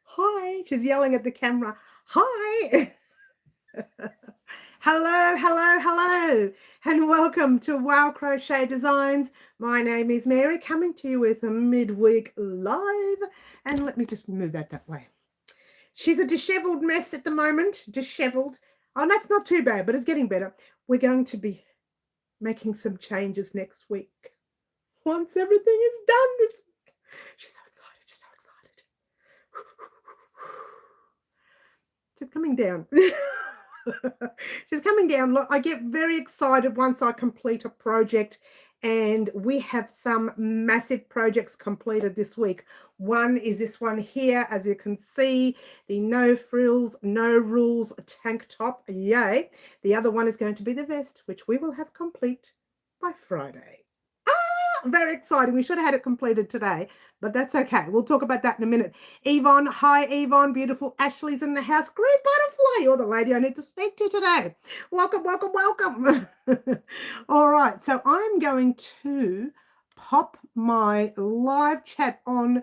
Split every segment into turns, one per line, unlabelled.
Hi, she's yelling at the camera. Hi. Hello, hello, hello, and welcome to Wow Crochet Designs. My name is Mary, coming to you with a midweek live. And let me just move that way. She's a disheveled mess at the moment, disheveled. Oh, that's not too bad, but it's getting better. We're going to be making some changes next week. Once everything is done this week. She's so excited, she's so excited. She's coming down. She's coming down. Look, I get very excited once I complete a project, and we have some massive projects completed this week. One is this one here, as you can see, the no frills, no rules tank top. Yay. The other one is going to be the vest, which we will have complete by Friday. Very exciting. We should have had it completed today, but that's okay. We'll talk about that in a minute. Yvonne, hi Yvonne, beautiful. Ashley's in the house. Great butterfly. You're the lady I need to speak to today. Welcome, welcome, welcome. All right, so I'm going to pop my live chat on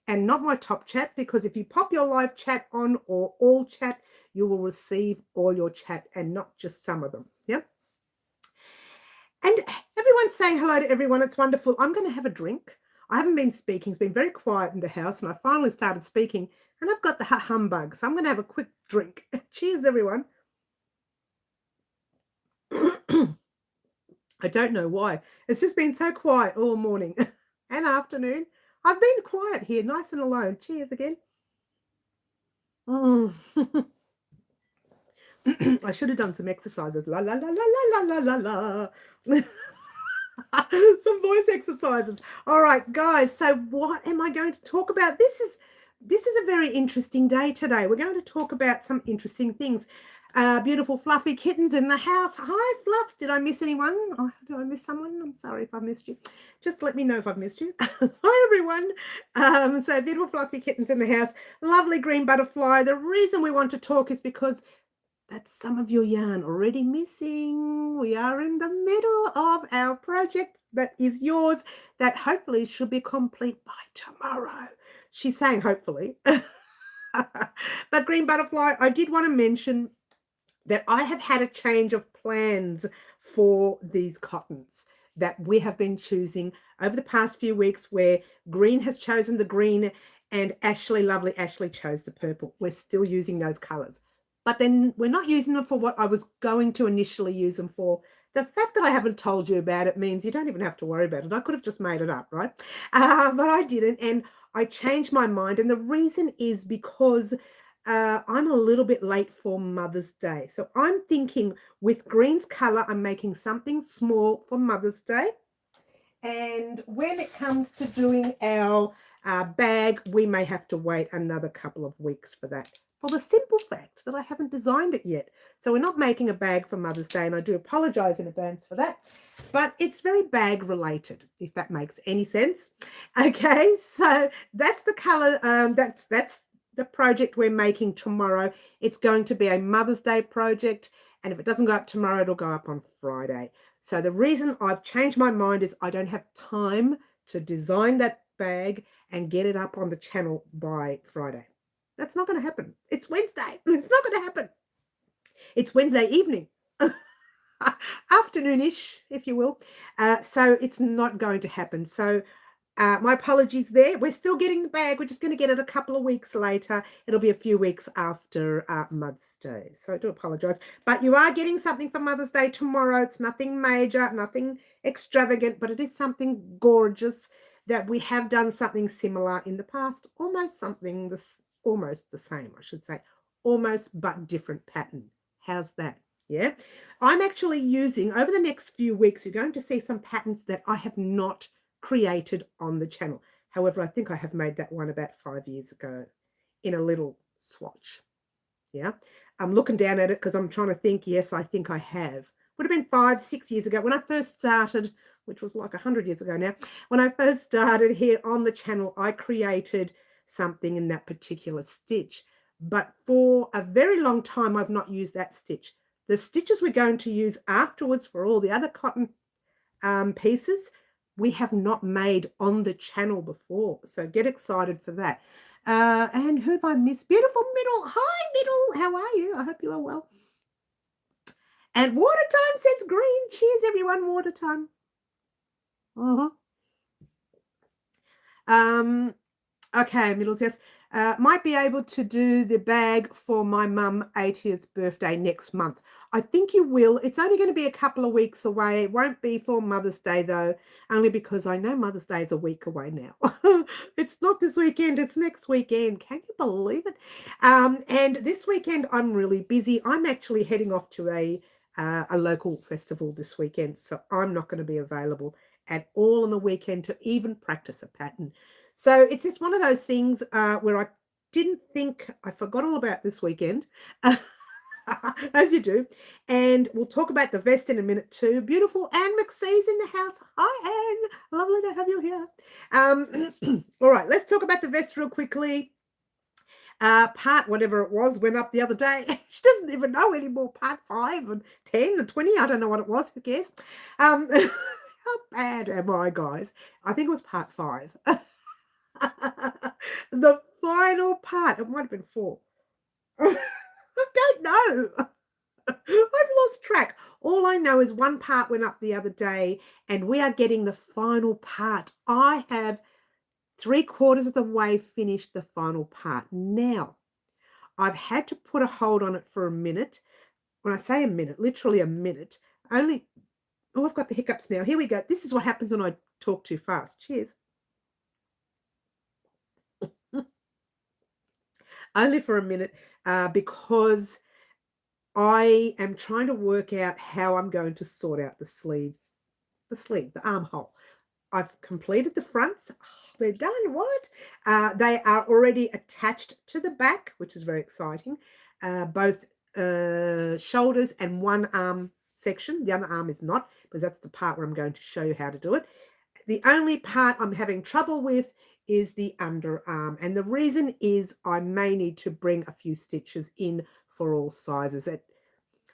and not my top chat, because if you pop your live chat on or all chat, you will receive all your chat and not just some of them. Yep. And everyone's saying hello to everyone. It's wonderful. I'm going to have a drink. I haven't been speaking. It's been very quiet in the house, and I finally started speaking, and I've got the humbug. So I'm going to have a quick drink. Cheers, everyone. I don't know why. It's just been so quiet all morning and afternoon. I've been quiet here, nice and alone. Cheers again. I should have done some exercises. La la la la la la la la la. Some voice exercises. All right, guys. So what am I going to talk about? This is a very interesting day today. We're going to talk about some interesting things. Beautiful fluffy kittens in the house. Hi, Fluffs. Did I miss anyone? Oh, did I miss someone? I'm sorry if I missed you. Just let me know if I've missed you. Hi, everyone. So beautiful fluffy kittens in the house. Lovely green butterfly. The reason we want to talk is because that's some of your yarn already missing. We are in the middle of our project that is yours, that hopefully should be complete by tomorrow. She's saying hopefully. But green butterfly, I did want to mention that I have had a change of plans for these cottons that we have been choosing over the past few weeks, where green has chosen the green and lovely Ashley chose the purple. We're still using those colors, but then we're not using them for what I was going to initially use them for. The fact that I haven't told you about it means you don't even have to worry about it. I could have just made it up, right? But I didn't, and I changed my mind. And the reason is because I'm a little bit late for Mother's Day. So I'm thinking with green's color, I'm making something small for Mother's Day. And when it comes to doing our bag, we may have to wait another couple of weeks for that, for the simple fact that I haven't designed it yet. So we're not making a bag for Mother's Day, and I do apologize in advance for that, but it's very bag related, if that makes any sense. Okay, so that's the color, that's the project we're making tomorrow. It's going to be a Mother's Day project, and if it doesn't go up tomorrow, it'll go up on Friday. So the reason I've changed my mind is I don't have time to design that bag and get it up on the channel by Friday. That's not going to happen. It's Wednesday. It's not going to happen. It's Wednesday evening, afternoonish, if you will. So it's not going to happen. So my apologies there. We're still getting the bag. We're just going to get it a couple of weeks later. It'll be a few weeks after Mother's Day. So I do apologize. But you are getting something for Mother's Day tomorrow. It's nothing major, nothing extravagant, but it is something gorgeous that we have done something similar in the past. Almost the same, I should say. Almost, but different pattern. How's that? Yeah. I'm actually using, over the next few weeks, you're going to see some patterns that I have not created on the channel. However, I think I have made that one about 5 years ago in a little swatch. Yeah, I'm looking down at it because I'm trying to think. Yes, I think I have. Would have been 5, 6 years ago when I first started, which was like 100 years ago now. When I first started here on the channel, I created something in that particular stitch. But for a very long time, I've not used that stitch. The stitches we're going to use afterwards for all the other cotton pieces, we have not made on the channel before. So get excited for that. And who have I missed? Beautiful Middle. Hi, Middle. How are you? I hope you are well. And Water Time says green. Cheers, everyone. Water Time. Okay, Middle says, might be able to do the bag for my mum 80th birthday next month. I think you will. It's only going to be a couple of weeks away. It won't be for Mother's Day, though, only because I know Mother's Day is a week away now. It's not this weekend. It's next weekend. Can you believe it? And this weekend, I'm really busy. I'm actually heading off to a local festival this weekend, so I'm not going to be available at all on the weekend to even practice a pattern. So it's just one of those things where I didn't think, I forgot all about this weekend, as you do. And we'll talk about the vest in a minute too. Beautiful Anne McSee's in the house. Hi, Anne. Lovely to have you here. All right, let's talk about the vest real quickly. Part whatever it was went up the other day. She doesn't even know anymore. Part 5 and 10 and 20. I don't know what it was. Who cares? How bad am I, guys? I think it was part 5. The final part. It might have been 4. I don't know. I've lost track. All I know is one part went up the other day and we are getting the final part. I have 3/4 of the way finished the final part. Now, I've had to put a hold on it for a minute. When I say a minute, literally a minute. Only, oh, I've got the hiccups now. Here we go. This is what happens when I talk too fast. Cheers. Only for a minute because I am trying to work out how I'm going to sort out the sleeve, the armhole. I've completed the fronts. Oh, they're done. What? They are already attached to the back, which is very exciting. Both shoulders and one arm section. The other arm is not, because that's the part where I'm going to show you how to do it. The only part I'm having trouble with is the underarm. And the reason is I may need to bring a few stitches in for all sizes.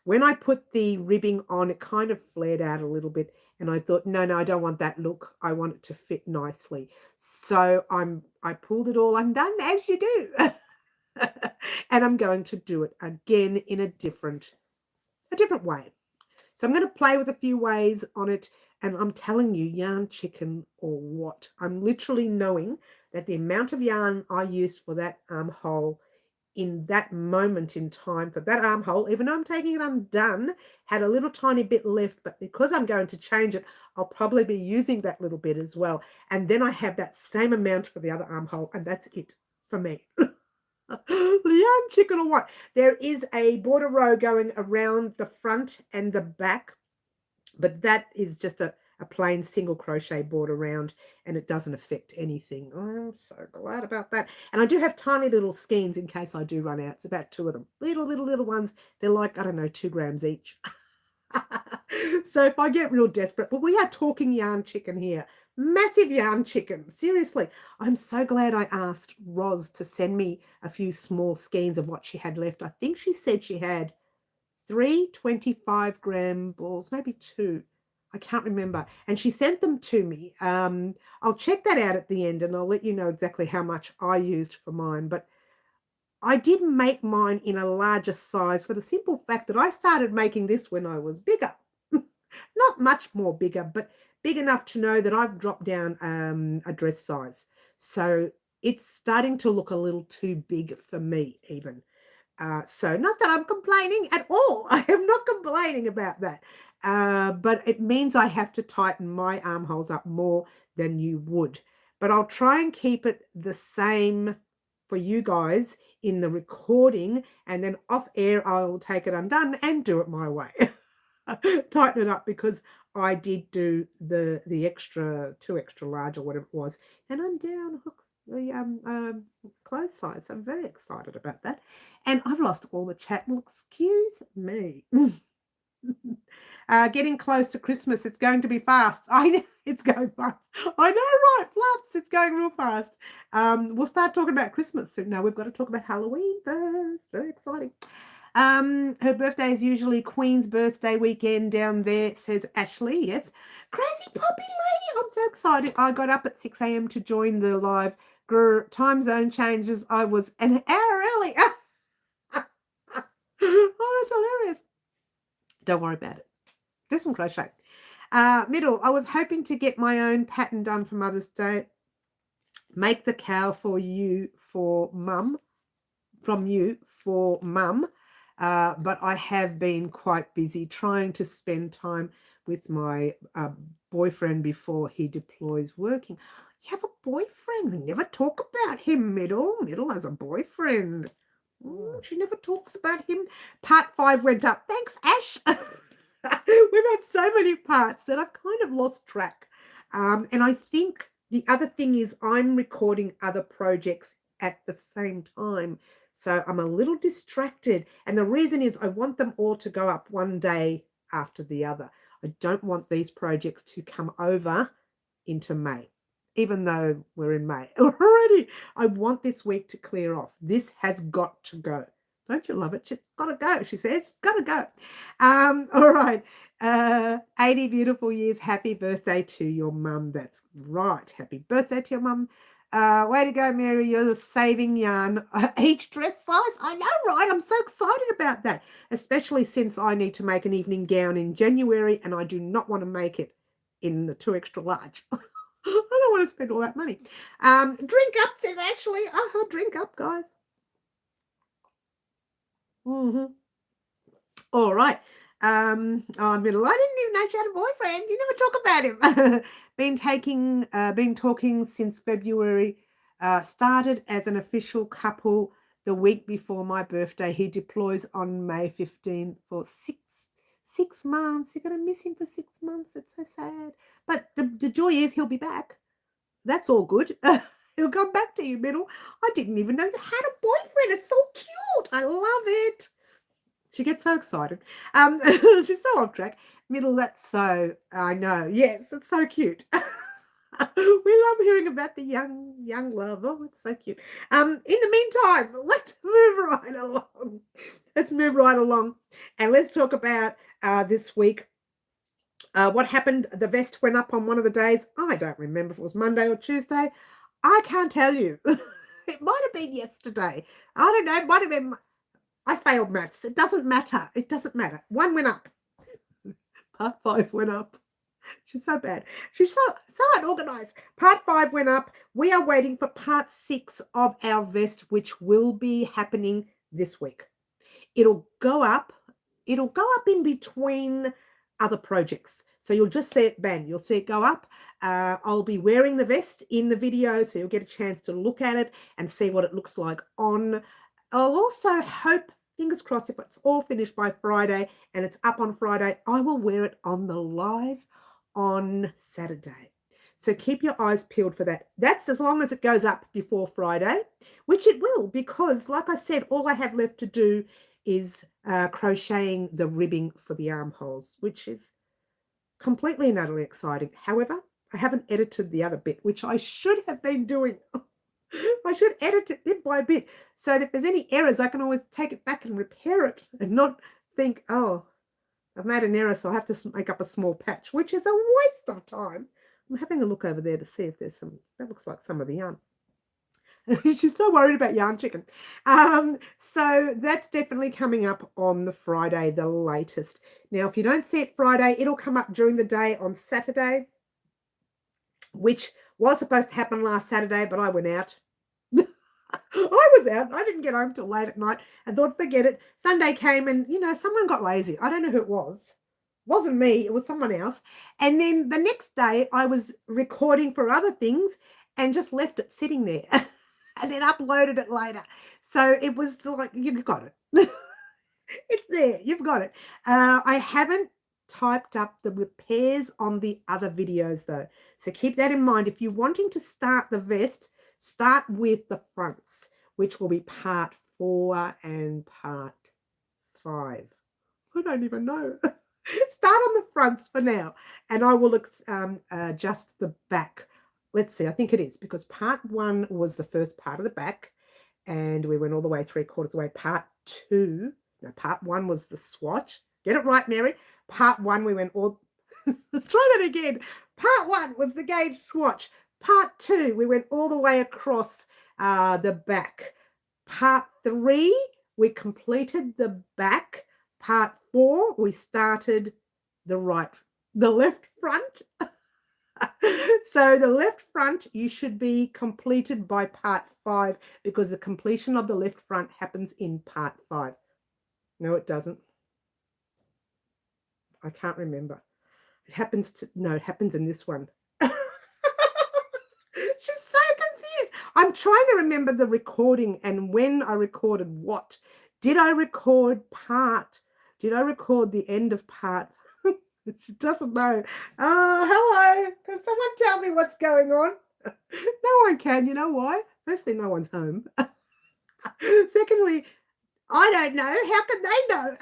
When I put the ribbing on, it kind of flared out a little bit. And I thought, no, I don't want that look. I want it to fit nicely. So I pulled it all undone, as you do. And I'm going to do it again in a different way. So I'm going to play with a few ways on it. And I'm telling you, yarn chicken or what? I'm literally knowing that the amount of yarn I used for that armhole in that moment in time for that armhole, even though I'm taking it undone, had a little tiny bit left. But because I'm going to change it, I'll probably be using that little bit as well. And then I have that same amount for the other armhole. And that's it for me. Yarn chicken or what? There is a border row going around the front and the back, but that is just a plain single crochet border round, and it doesn't affect anything. I'm so glad about that. And I do have tiny little skeins in case I do run out. It's about 2 of them. Little ones. They're like, I don't know, 2 grams each. So if I get real desperate, but we are talking yarn chicken here. Massive yarn chicken. Seriously, I'm so glad I asked Roz to send me a few small skeins of what she had left. I think she said she had 3 25-gram balls, maybe 2. I can't remember. And she sent them to me. I'll check that out at the end and I'll let you know exactly how much I used for mine. But I did make mine in a larger size for the simple fact that I started making this when I was bigger. Not much more bigger, but big enough to know that I've dropped down a dress size. So it's starting to look a little too big for me even. So not that I'm complaining at all. I am not complaining about that. But it means I have to tighten my armholes up more than you would. But I'll try and keep it the same for you guys in the recording, and then off air I'll take it undone and do it my way. Tighten it up, because I did do the 2 extra large or whatever it was, and I'm down hooks the clothes size. So I'm very excited about that. And I've lost all the chat. Well, excuse me. Getting close to Christmas. It's going to be fast. I know it's going fast. I know, right? Fluffs. It's going real fast. We'll start talking about Christmas soon. No, we've got to talk about Halloween first. Very exciting. Her birthday is usually Queen's birthday weekend down there, says Ashley. Yes. Crazy Poppy Lady. I'm so excited. I got up at 6 a.m. to join the live time zone changes. I was an hour early. Oh, that's hilarious. Don't worry about it. Do some crochet. Middle, I was hoping to get my own pattern done for Mother's Day. Make the cow for you for mum, from you for mum. But I have been quite busy trying to spend time with my boyfriend before he deploys working. You have a boyfriend. We never talk about him, Middle. Middle has a boyfriend. She never talks about him. Part 5 went up. Thanks, Ash. We've had so many parts that I've kind of lost track. And I think the other thing is I'm recording other projects at the same time. So I'm a little distracted. And the reason is I want them all to go up one day after the other. I don't want these projects to come over into May, even though we're in May already. I want this week to clear off. This has got to go. Don't you love it? She's got to go, she says. Got to go. All right. 80 beautiful years. Happy birthday to your mum. That's right. Happy birthday to your mum. Way to go, Mary. You're saving yarn. Each dress size. I know, right? I'm so excited about that, especially since I need to make an evening gown in January and I do not want to make it in the 2 extra large. I don't want to spend all that money. Drink up, says Ashley. Drink up, guys. All right. Middle. I didn't even know she had a boyfriend. You never talk about him. Been talking since February. Started as an official couple the week before my birthday. He deploys on May 15 for six months. You're gonna miss him for 6 months. It's so sad. But the joy is he'll be back. That's all good. He'll come back to you, Middle. I didn't even know you had a boyfriend. It's so cute. I love it. She gets so excited. She's so off track. Middle, that's so, I know. Yes, it's so cute. We love hearing about the young love. Oh, it's so cute. In the meantime, let's move right along. And let's talk about this week. What happened? The vest went up on one of the days. I don't remember if it was Monday or Tuesday. I can't tell you. It might have been yesterday. I don't know. It might have been. I failed maths. It doesn't matter. It doesn't matter. 1 went up. Part 5 went up. She's so bad. She's so unorganized. Part 5 went up. We are waiting for part 6 of our vest, which will be happening this week. It'll go up. It'll go up in between other projects. So you'll just see it, bang, you'll see it go up. I'll be wearing the vest in the video, so you'll get a chance to look at it and see what it looks like on. I'll also hope, fingers crossed, if it's all finished by Friday and it's up on Friday, I will wear it on the live on Saturday. So keep your eyes peeled for that. That's as long as it goes up before Friday, which it will, because like I said, all I have left to do is crocheting the ribbing for the armholes, which is completely and utterly exciting. However, I haven't edited the other bit, which I should have been doing. I should edit it bit by bit so that if there's any errors, I can always take it back and repair it and not think, oh, I've made an error, so I have to make up a small patch, which is a waste of time. I'm having a look over there to see if there's some, that looks like some of the yarn. She's so worried about yarn chicken. So that's definitely coming up on the Friday, the latest. Now, if you don't see it Friday, it'll come up during the day on Saturday, which was supposed to happen last Saturday, but I went out. I was out. I didn't get home till late at night and thought, forget it. Sunday came and, you know, someone got lazy. I don't know who it was. It wasn't me. It was someone else. And then the next day I was recording for other things and just left it sitting there and then uploaded it later. So it was like, you've got it. It's there. You've got it. I haven't typed up the repairs on the other videos though. So keep that in mind. If you're wanting to start the vest, start with the fronts, which will be part 4 and part 5. I don't even know. Start on the fronts for now, and I will adjust the back. Let's see, I think it is, because part 1 was the first part of the back, and we went all the way 3/4 away. Part 1 was the swatch. Get it right, Mary. Part 1, we went all... Let's try that again. Part 1 was the gauge swatch. Part 2, we went all the way across the back. Part 3, we completed the back. Part 4, we started the left front. So the left front, you should be completed by part 5 because the completion of the left front happens in part 5. No, it doesn't. I can't remember. It happens in this one. She's so confused. I'm trying to remember the recording and when I recorded what. Did I record the end of part? She doesn't know. Oh, hello. Can someone tell me what's going on? No one can. You know why? Firstly, no one's home. Secondly, I don't know. How can they know?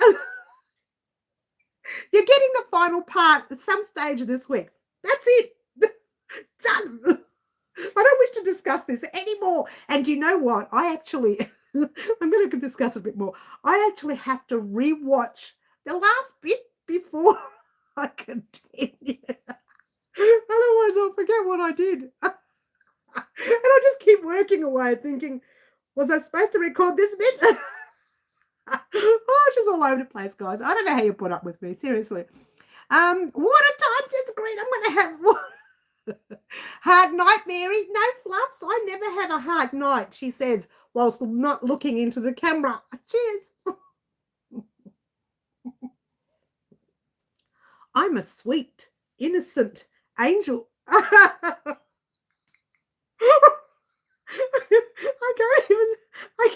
You're getting the final part at some stage this week. That's it. Done. I don't wish to discuss this anymore. And you know what? I'm going to discuss it a bit more. I actually have to rewatch the last bit before I continue. Otherwise, I'll forget what I did. And I'll just keep working away thinking, was I supposed to record this bit? Oh, she's all over the place, guys. I don't know how you put up with me, seriously. Water time says green. I'm going to have water. Hard night, Mary. No fluffs. I never have a hard night, she says, whilst not looking into the camera. Cheers. I'm a sweet, innocent angel. I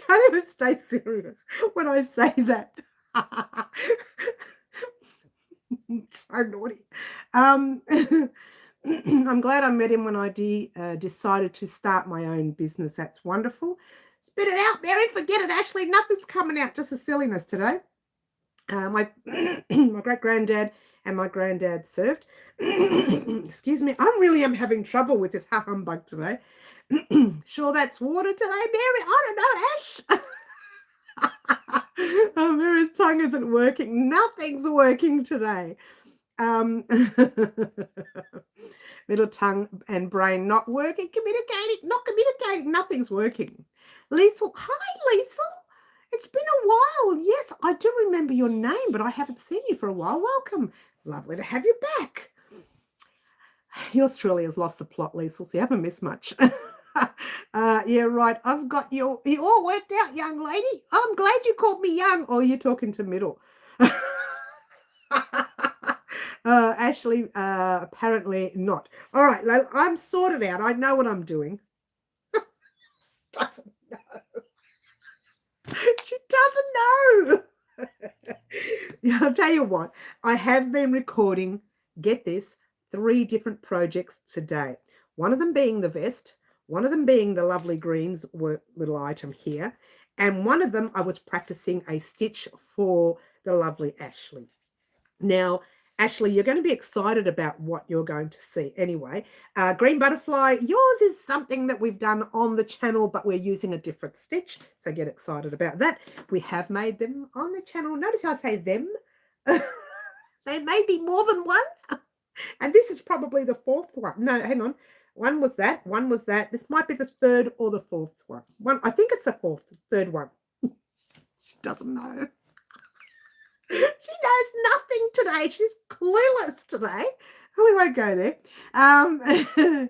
can't even stay serious when I say that. So naughty. I'm glad I met him when I decided to start my own business. That's wonderful. Spit it out, Mary. Forget it, Ashley. Nothing's coming out. Just the silliness today. My great-granddad and my granddad served. Excuse me. I really am having trouble with this humbug today. Sure that's water today, Mary? I don't know, Ash. Oh, Mary's tongue isn't working. Nothing's working today. Middle tongue and brain not working. Not communicating. Nothing's working. Liesel. Hi, Liesel. It's been a while. Yes, I do remember your name, but I haven't seen you for a while. Welcome. Lovely to have you back. Yours truly has lost the plot, Liesel, so you haven't missed much. Yeah, right. I've got you all worked out, young lady. I'm glad you called me young. Oh, you're talking to middle. Ashley, apparently not. All right, I'm sorted out. I know what I'm doing. Doesn't know. She doesn't know. Yeah, I'll tell you what. I have been recording, get this, 3 different projects today. One of them being the vest, one of them being the lovely greens little item here, and one of them I was practicing a stitch for the lovely Ashley. Now, Ashley, you're going to be excited about what you're going to see. Anyway, green butterfly, yours is something that we've done on the channel, but we're using a different stitch, so get excited about that. We have made them on the channel. Notice how I say them. There may be more than one. And this is probably the 4th one. No, hang on. One was that. One was that. This might be the 3rd or the 4th one. I think it's the 3rd one. She doesn't know. She knows nothing today. She's clueless today. We won't go there.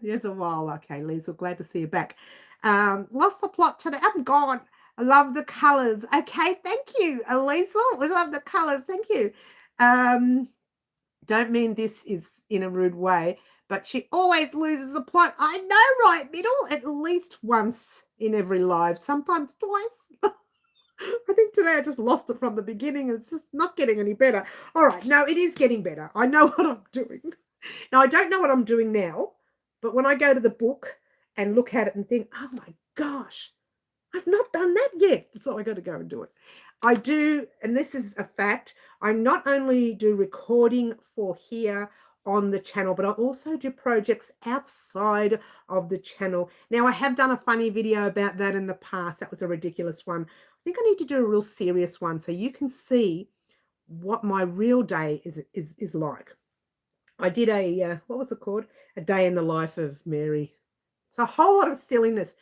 Yes, a while. Okay, Lisa, glad to see you back. Lost the plot today. I'm gone. I love the colours. Okay, thank you, Elisa. We love the colours. Thank you. Don't mean this is in a rude way, but she always loses the plot. I know, right, middle? At least once in every live, sometimes twice. I think today I just lost it from the beginning. It's just not getting any better. All right, no, it is getting better. I know what I'm doing. Now, I don't know what I'm doing now, but when I go to the book and look at it and think, oh my gosh, I've not done that yet. So I got to go and do it. I do, and this is a fact, I not only do recording for here on the channel, but I also do projects outside of the channel. Now, I have done a funny video about that in the past. That was a ridiculous one. I think I need to do a real serious one so you can see what my real day is like. I did a, what was it called? A day in the life of Mary. It's a whole lot of silliness.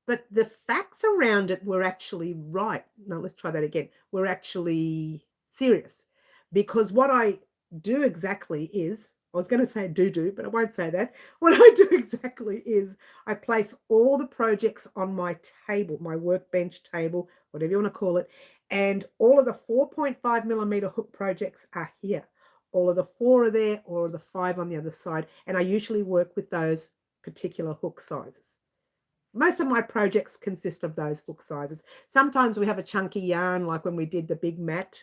But the facts around it were actually right. No, let's try that again. We're actually serious. Because what I do exactly is, I was going to say do, but I won't say that. What I do exactly is I place all the projects on my table, my workbench table, whatever you want to call it. And all of the 4.5 millimeter hook projects are here. All of the 4 are there, all of the 5 on the other side. And I usually work with those particular hook sizes. Most of my projects consist of those hook sizes. Sometimes we have a chunky yarn, like when we did the big mat,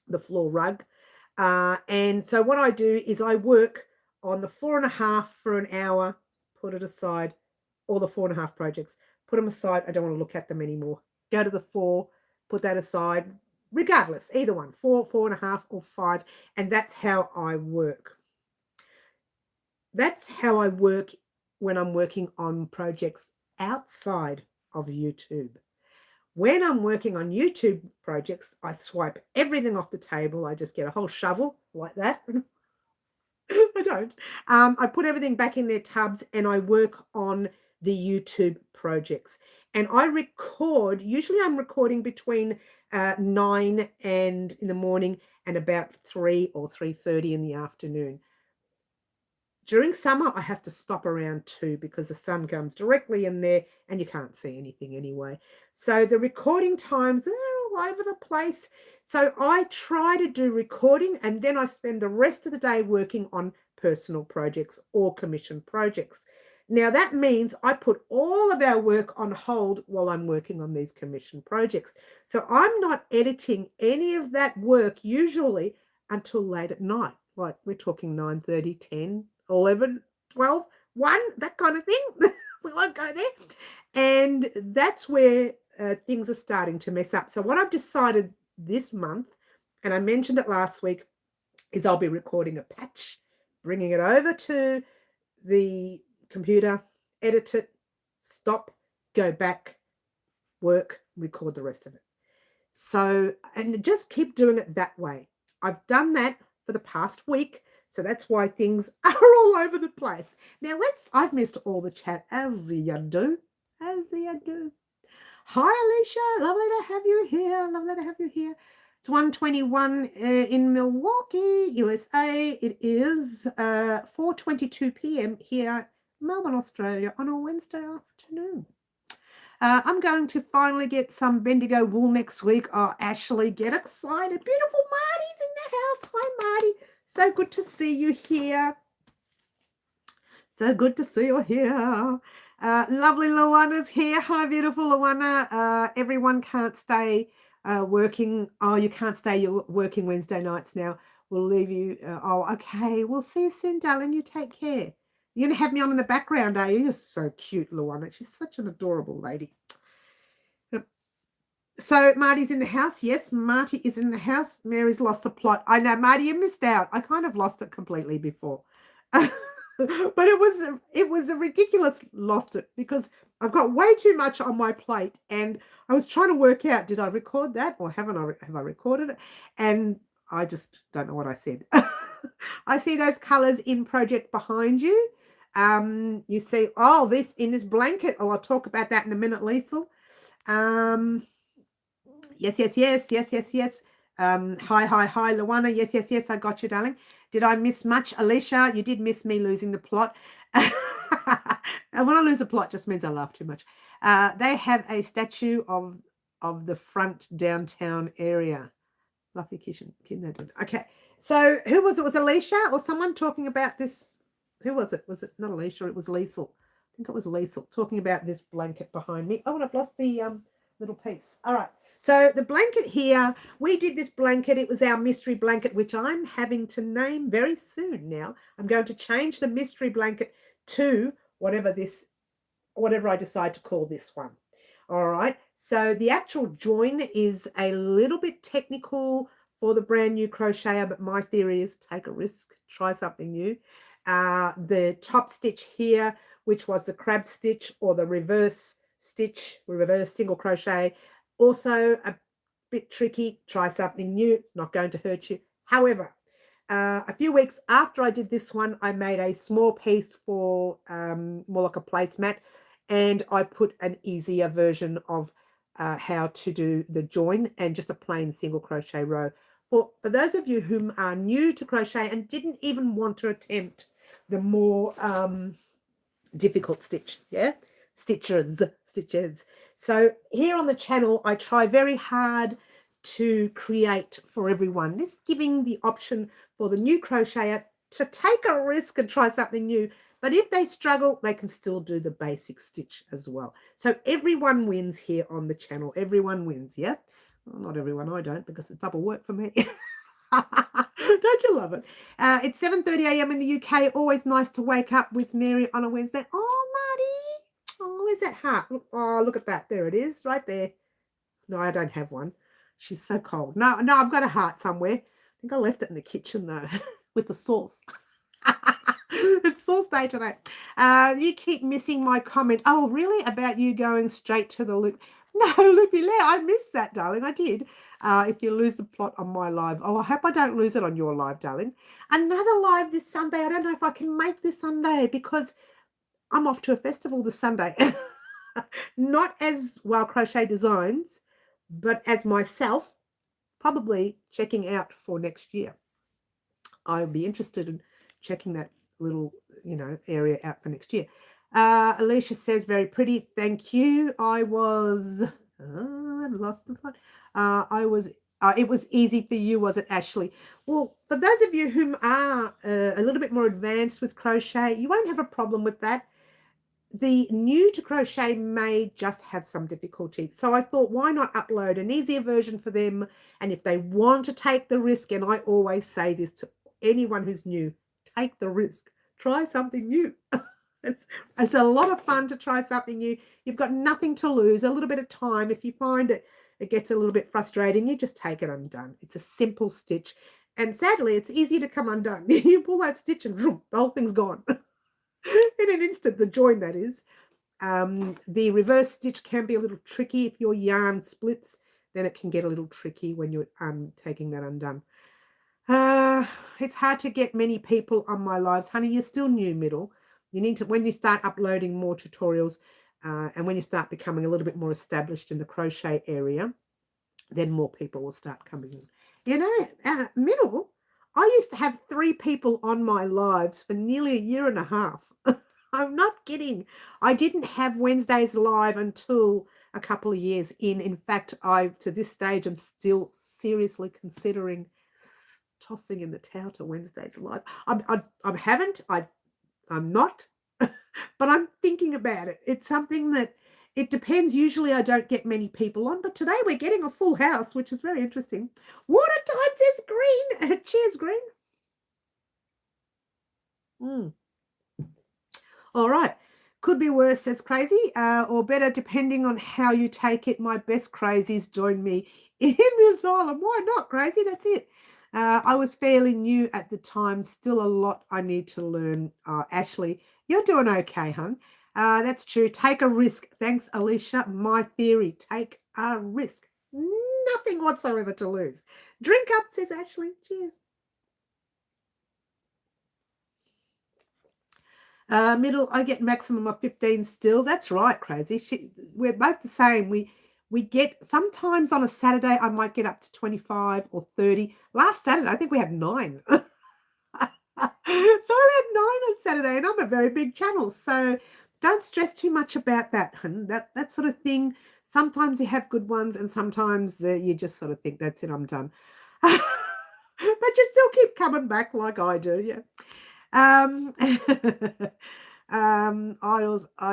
the floor rug. And so what I do is I work on the 4.5 for an hour, put it aside, all the 4.5 projects, put them aside. I don't want to look at them anymore. Go to the 4, put that aside, regardless, either one, 4, 4.5, or 5. And that's how I work. That's how I work when I'm working on projects outside of YouTube. When I'm working on YouTube projects, I swipe everything off the table. I just get a whole shovel like that. I don't. I put everything back in their tubs and I work on the YouTube projects. And I record, usually I'm recording between 9 and in the morning and about 3 or 3:30 in the afternoon. During summer, I have to stop around 2 because the sun comes directly in there and you can't see anything anyway. So the recording times are all over the place. So I try to do recording and then I spend the rest of the day working on personal projects or commission projects. Now that means I put all of our work on hold while I'm working on these commission projects. So I'm not editing any of that work usually until late at night. Like we're talking 9:30, 10, 11, 12, 1, that kind of thing. We won't go there. And that's where things are starting to mess up. So what I've decided this month, and I mentioned it last week, is I'll be recording a patch, bringing it over to the computer, edit it, stop, go back, work, record the rest of it. So, and just keep doing it that way. I've done that for the past week. So that's why things are all over the place. Now I've missed all the chat as you do. Hi, Alicia. Lovely to have you here. It's 1:21 in Milwaukee, USA. It is 4:22 p.m. here, Melbourne, Australia, on a Wednesday afternoon. I'm going to finally get some Bendigo wool next week. Oh, Ashley, get excited. Beautiful Marty's in the house. Hi, Marty. So good to see you here. Lovely Luana's here. Hi, beautiful Luana. Everyone can't stay working. Oh, you can't stay. You're working Wednesday nights now. We'll leave you. Okay. We'll see you soon, darling. You take care. You're going to have me on in the background, are you? You're so cute, Luana. She's such an adorable lady. So Marty's in the house. Yes, Marty is in the house. Mary's lost the plot. I know, Marty, you missed out. I kind of lost it completely before. But it was a ridiculous lost it because I've got way too much on my plate and I was trying to work out, did I record that or have I recorded it? And I just don't know what I said. I see those colors in project behind you. You see, this in this blanket. I'll talk about that in a minute, Liesl. Yes. Hi, Luana. Yes, I got you, darling. Did I miss much? Alicia, you did miss me losing the plot. And when I lose a plot, just means I laugh too much. They have a statue of the front downtown area. Fluffy kitchen. Okay, so who was it? Was Alicia or someone talking about this? Who was it? Was it not Alicia? It was Liesl. I think it was Liesl talking about this blanket behind me. Oh, and I've lost the little piece. All right. So the blanket here, we did this blanket. It was our mystery blanket, which I'm having to name very soon now. I'm going to change the mystery blanket to whatever I decide to call this one. All right. So the actual join is a little bit technical for the brand new crocheter, but my theory is take a risk, try something new. The top stitch here, which was the crab stitch or the reverse stitch, reverse single crochet, also a bit tricky. Try something new. It's not going to hurt you. However, a few weeks after I did this one, I made a small piece for more like a placemat, and I put an easier version of how to do the join and just a plain single crochet row. For those of you who are new to crochet and didn't even want to attempt the more difficult stitches. So here on the channel, I try very hard to create for everyone. This giving the option for the new crocheter to take a risk and try something new. But if they struggle, they can still do the basic stitch as well. So everyone wins here on the channel. Everyone wins, yeah? Well, not everyone, I don't, because it's double work for me. Don't you love it? It's 7:30 a.m. in the UK. Always nice to wake up with Mary on a Wednesday. Oh, Maddie. Oh, where's that heart? Oh, look at that. There it is, right there. No, I don't have one. She's so cold. No, I've got a heart somewhere. I think I left it in the kitchen, though, with the sauce. It's sauce day today. You keep missing my comment. Oh, really? About you going straight to the loop. No, Loopy Lair, I missed that, darling. I did. If you lose the plot on my live. Oh, I hope I don't lose it on your live, darling. Another live this Sunday. I don't know if I can make this Sunday because I'm off to a festival this Sunday. Not as Wild Crochet Designs, but as myself, probably checking out for next year. I'll be interested in checking that little, area out for next year. Alicia says, very pretty. Thank you. I've lost the plot. It was easy for you, was it, Ashley? Well, for those of you who are a little bit more advanced with crochet, you won't have a problem with that. The new to crochet may just have some difficulty. So I thought, why not upload an easier version for them? And if they want to take the risk, and I always say this to anyone who's new, take the risk. Try something new. It's a lot of fun to try something new. You've got nothing to lose, a little bit of time. If you find it gets a little bit frustrating, you just take it undone. It's a simple stitch. And sadly, it's easy to come undone. You pull that stitch and the whole thing's gone. In an instant, the join, that is. The reverse stitch can be a little tricky. If your yarn splits, then it can get a little tricky when you're taking that undone. It's hard to get many people on my lives. Honey, you're still new, middle. You need to, when you start uploading more tutorials and when you start becoming a little bit more established in the crochet area, then more people will start coming in. Middle, I used to have 3 people on my lives for nearly a year and a half. I'm not kidding. I didn't have Wednesdays live until a couple of years in. In fact, to this stage, I'm still seriously considering tossing in the towel to Wednesdays live. I'm not, but I'm thinking about it. It's something that it depends. Usually I don't get many people on, but today we're getting a full house, which is very interesting. Water time says green. Cheers, green. All right. Could be worse, says Crazy, or better, depending on how you take it. My best crazies join me in the asylum. Why not, Crazy? That's it. I was fairly new at the time. Still a lot I need to learn. Ashley, you're doing okay, hun. That's true. Take a risk. Thanks, Alicia. My theory, take a risk. Nothing whatsoever to lose. Drink up, says Ashley. Cheers. Middle, I get maximum of 15 still. That's right, Crazy. We're both the same. We get, sometimes on a Saturday, I might get up to 25 or 30. Last Saturday, I think we had 9. So I had 9 on Saturday, and I'm a very big channel. So don't stress too much about that, hun. That sort of thing. Sometimes you have good ones, and sometimes you just sort of think, that's it, I'm done. But you still keep coming back like I do, yeah. I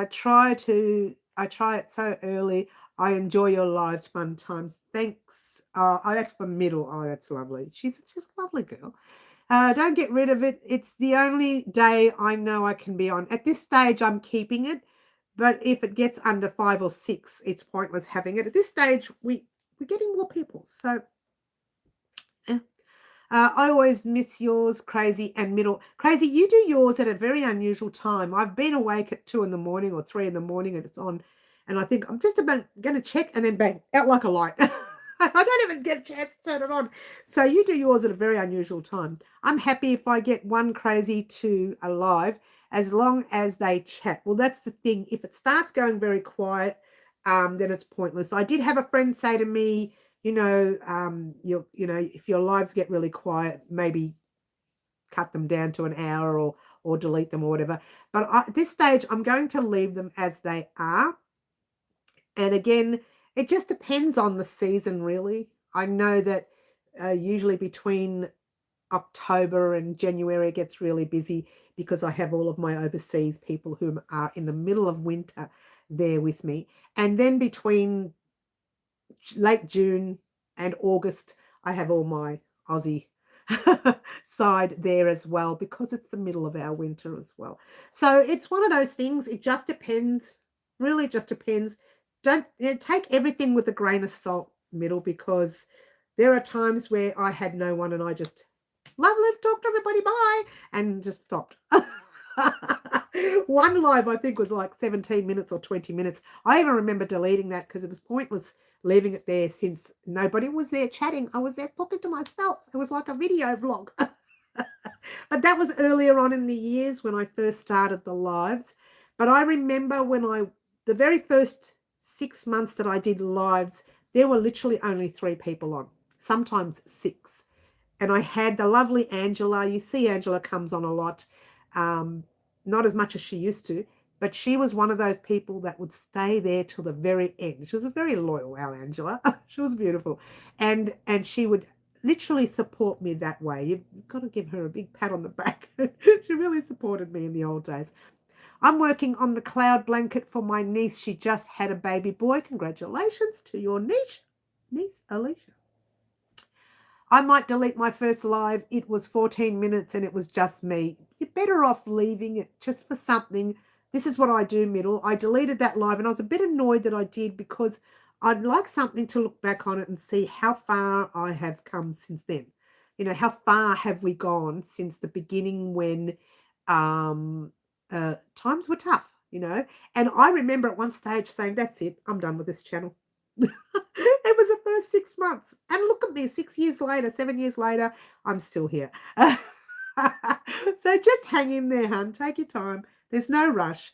try it so early. I enjoy your lives, fun times. Thanks. That's for Middle. Oh, that's lovely. She's a lovely girl. Don't get rid of it. It's the only day I know I can be on. At this stage, I'm keeping it. But if it gets under 5 or 6, it's pointless having it. At this stage, we're getting more people. So, yeah. I always miss yours, Crazy, and Middle. Crazy, you do yours at a very unusual time. I've been awake at 2 in the morning or 3 in the morning and it's on. And I think I'm just about going to check and then bang, out like a light. I don't even get a chance to turn it on. So you do yours at a very unusual time. I'm happy if I get one crazy to alive, as long as they chat. Well, that's the thing. If it starts going very quiet, then it's pointless. I did have a friend say to me, if your lives get really quiet, maybe cut them down to an hour or delete them or whatever. But at this stage, I'm going to leave them as they are. And again, it just depends on the season, really. I know that usually between October and January it gets really busy because I have all of my overseas people who are in the middle of winter there with me. And then between late June and August, I have all my Aussie side there as well because it's the middle of our winter as well. So it's one of those things. It just depends. Really just depends. Don't take everything with a grain of salt, middle, because there are times where I had no one and I just lovely to talk to everybody, bye, and just stopped. One live I think was like 17 minutes or 20 minutes. I even remember deleting that because it was pointless leaving it there since nobody was there chatting. I was there talking to myself. It was like a video vlog. But that was earlier on in the years when I first started the lives. But I remember the very first 6 months that I did lives, there were literally only 3 people on, sometimes 6. And I had the lovely Angela. You see Angela comes on a lot, not as much as she used to, but she was one of those people that would stay there till the very end. She was a very loyal, our Angela. She was beautiful. And she would literally support me that way. You've got to give her a big pat on the back. She really supported me in the old days. I'm working on the cloud blanket for my niece. She just had a baby boy. Congratulations to your niece Alicia. I might delete my first live. It was 14 minutes and it was just me. You're better off leaving it just for something. This is what I do, middle. I deleted that live and I was a bit annoyed that I did because I'd like something to look back on it and see how far I have come since then. How far have we gone since the beginning when times were tough, And I remember at one stage saying, that's it, I'm done with this channel. It was the first 6 months. And look at me, 6 years later, 7 years later, I'm still here. So just hang in there, hun. Take your time. There's no rush.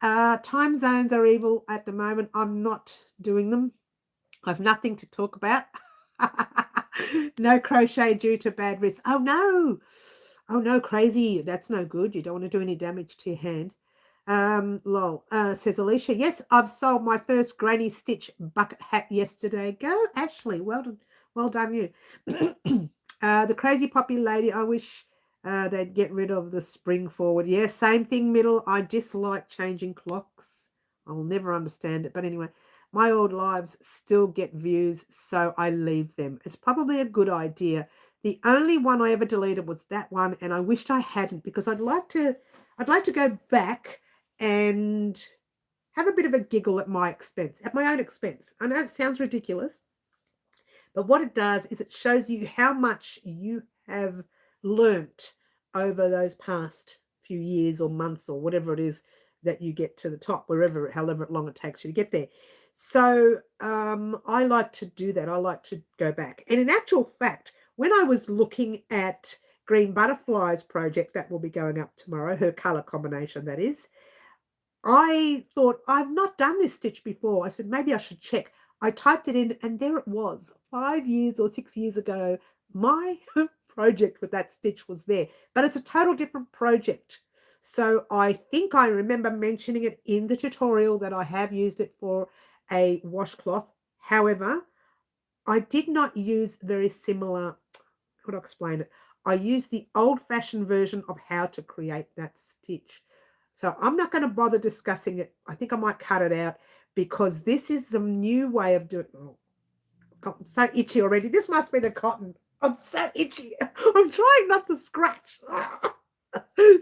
Time zones are evil at the moment. I'm not doing them. I've nothing to talk about. No crochet due to bad wrist. Oh, no. Oh, no, crazy. That's no good. You don't want to do any damage to your hand. Lol, says Alicia. Yes, I've sold my first granny stitch bucket hat yesterday. Go, Ashley. Well done you. The crazy poppy lady. I wish they'd get rid of the spring forward. Yeah, same thing, middle. I dislike changing clocks. I'll never understand it. But anyway, my old lives still get views, so I leave them. It's probably a good idea. The only one I ever deleted was that one, and I wished I hadn't because I'd like to go back and have a bit of a giggle at my own expense. I know it sounds ridiculous, but what it does is it shows you how much you have learnt over those past few years or months or whatever it is that you get to the top, however long it takes you to get there. So I like to do that. I like to go back. And in actual fact, when I was looking at Green Butterfly's project that will be going up tomorrow, her colour combination that is, I thought, I've not done this stitch before. I said, maybe I should check. I typed it in and there it was. 5 years or 6 years ago, my project with that stitch was there. But it's a total different project. So I think I remember mentioning it in the tutorial that I have used it for a washcloth. However, I did not use very similar, how do I explain it? I used the old-fashioned version of how to create that stitch. So I'm not going to bother discussing it. I think I might cut it out because this is the new way of doing it. Oh, I'm so itchy already. This must be the cotton. I'm so itchy. I'm trying not to scratch.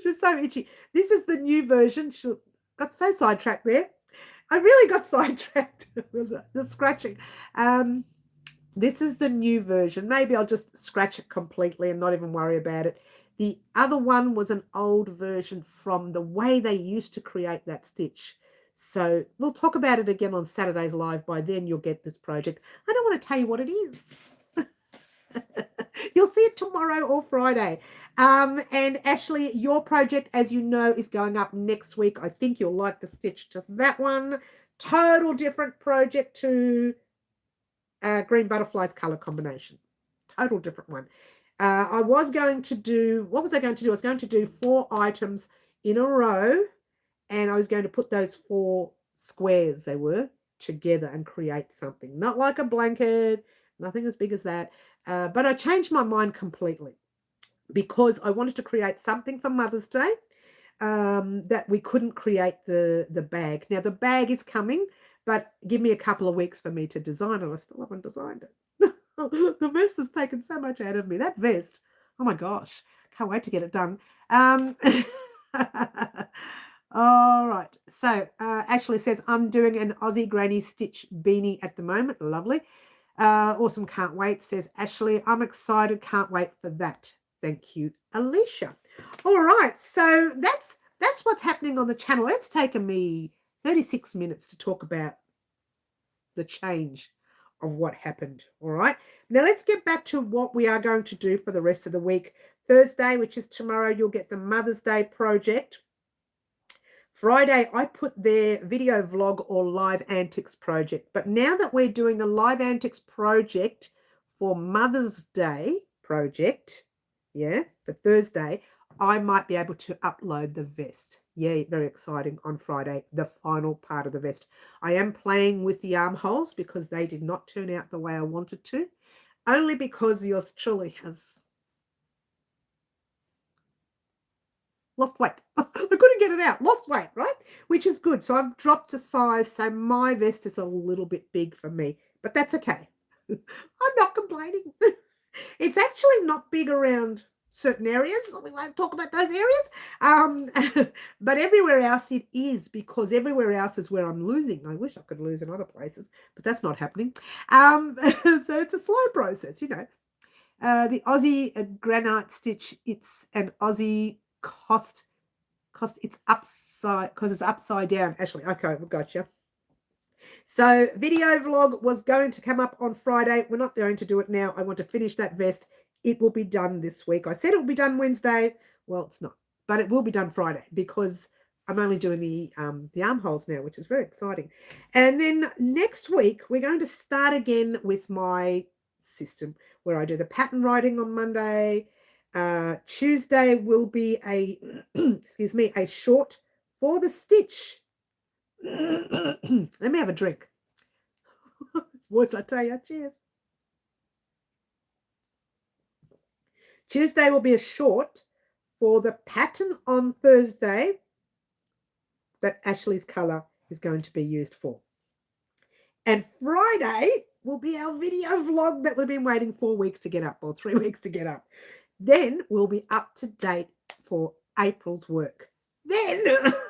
She's so itchy. This is the new version. She got so sidetracked there. I really got sidetracked with the scratching. This is the new version. Maybe I'll just scratch it completely and not even worry about it. The other one was an old version from the way they used to create that stitch. So we'll talk about it again on Saturday's live. By then you'll get this project. I don't want to tell you what it is. You'll see it tomorrow or Friday. And Ashley, your project, as you know, is going up next week. I think you'll like the stitch to that one. Total different project to Green Butterflies color combination. Total different one. I was going to do, what was I going to do? I was going to do 4 items in a row, and I was going to put those 4 squares, they were, together and create something. Not like a blanket, nothing as big as that. But I changed my mind completely because I wanted to create something for Mother's Day that we couldn't create the bag. Now, the bag is coming, but give me a couple of weeks for me to design it. I still haven't designed it. The vest has taken so much out of me. That vest, oh my gosh, can't wait to get it done. All right, so Ashley says, I'm doing an Aussie Granny Stitch beanie at the moment. Lovely. Awesome, can't wait, says Ashley. I'm excited, can't wait for that. Thank you, Alicia. All right, so that's what's happening on the channel. It's taken me 36 minutes to talk about the change of what happened. All right, now let's get back to what we are going to do for the rest of the week. Thursday, which is tomorrow, you'll get the Mother's Day project. Friday, I put their video vlog or live antics project. But now that we're doing the live antics project for Mother's Day project, yeah, for Thursday, I might be able to upload the vest. Yeah, very exciting on Friday, the final part of the vest. I am playing with the armholes because they did not turn out the way I wanted to, only because yours truly has lost weight. I couldn't get it out. Lost weight, right? Which is good. So I've dropped a size. So my vest is a little bit big for me, but that's okay. I'm not complaining. It's actually not big around certain areas. We won't talk about those areas. But everywhere else it is, because everywhere else is where I'm losing. I wish I could lose in other places, but that's not happening. So it's a slow process, you know. The Aussie granite stitch, it's an Aussie cost it's upside, because it's upside down. Ashley, okay, we got you. So video vlog was going to come up on Friday. We're not going to do it now. I want to finish that vest. It will be done this week. I said it will be done Wednesday. Well, it's not, but it will be done Friday because I'm only doing the armholes now, which is very exciting. And then next week we're going to start again with my system where I do the pattern writing on Monday. Tuesday will be a excuse me, a short for the stitch. Let me have a drink. It's voice, I tell you. Cheers. Tuesday will be a short for the pattern on Thursday that Ashley's color is going to be used for. And Friday will be our video vlog that we've been waiting 4 weeks to get up, or 3 weeks to get up. Then we'll be up to date for April's work. Then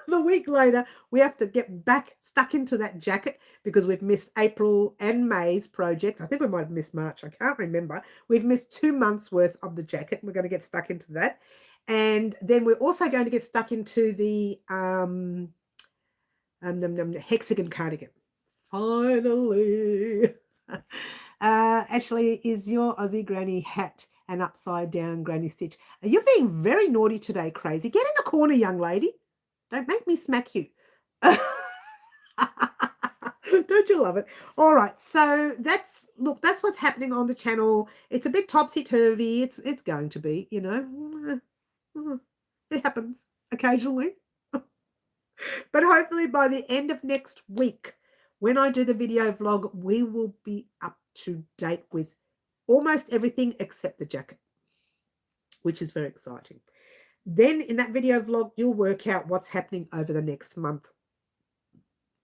the week later, we have to get back stuck into that jacket because we've missed April and May's project. I think we might have missed March. I can't remember. We've missed 2 months worth of the jacket. We're going to get stuck into that. And then we're also going to get stuck into the hexagon cardigan. Finally. Ashley, is your Aussie granny hat an upside down granny stitch? You're being very naughty today, Crazy. Get in the corner, young lady. Don't make me smack you. Don't you love it? All right, so that's what's happening on the channel. It's a bit topsy-turvy. It's going to be, you know. It happens occasionally. But hopefully by the end of next week, when I do the video vlog, we will be up to date with almost everything except the jacket, which is very exciting. Then in that video vlog, you'll work out what's happening over the next month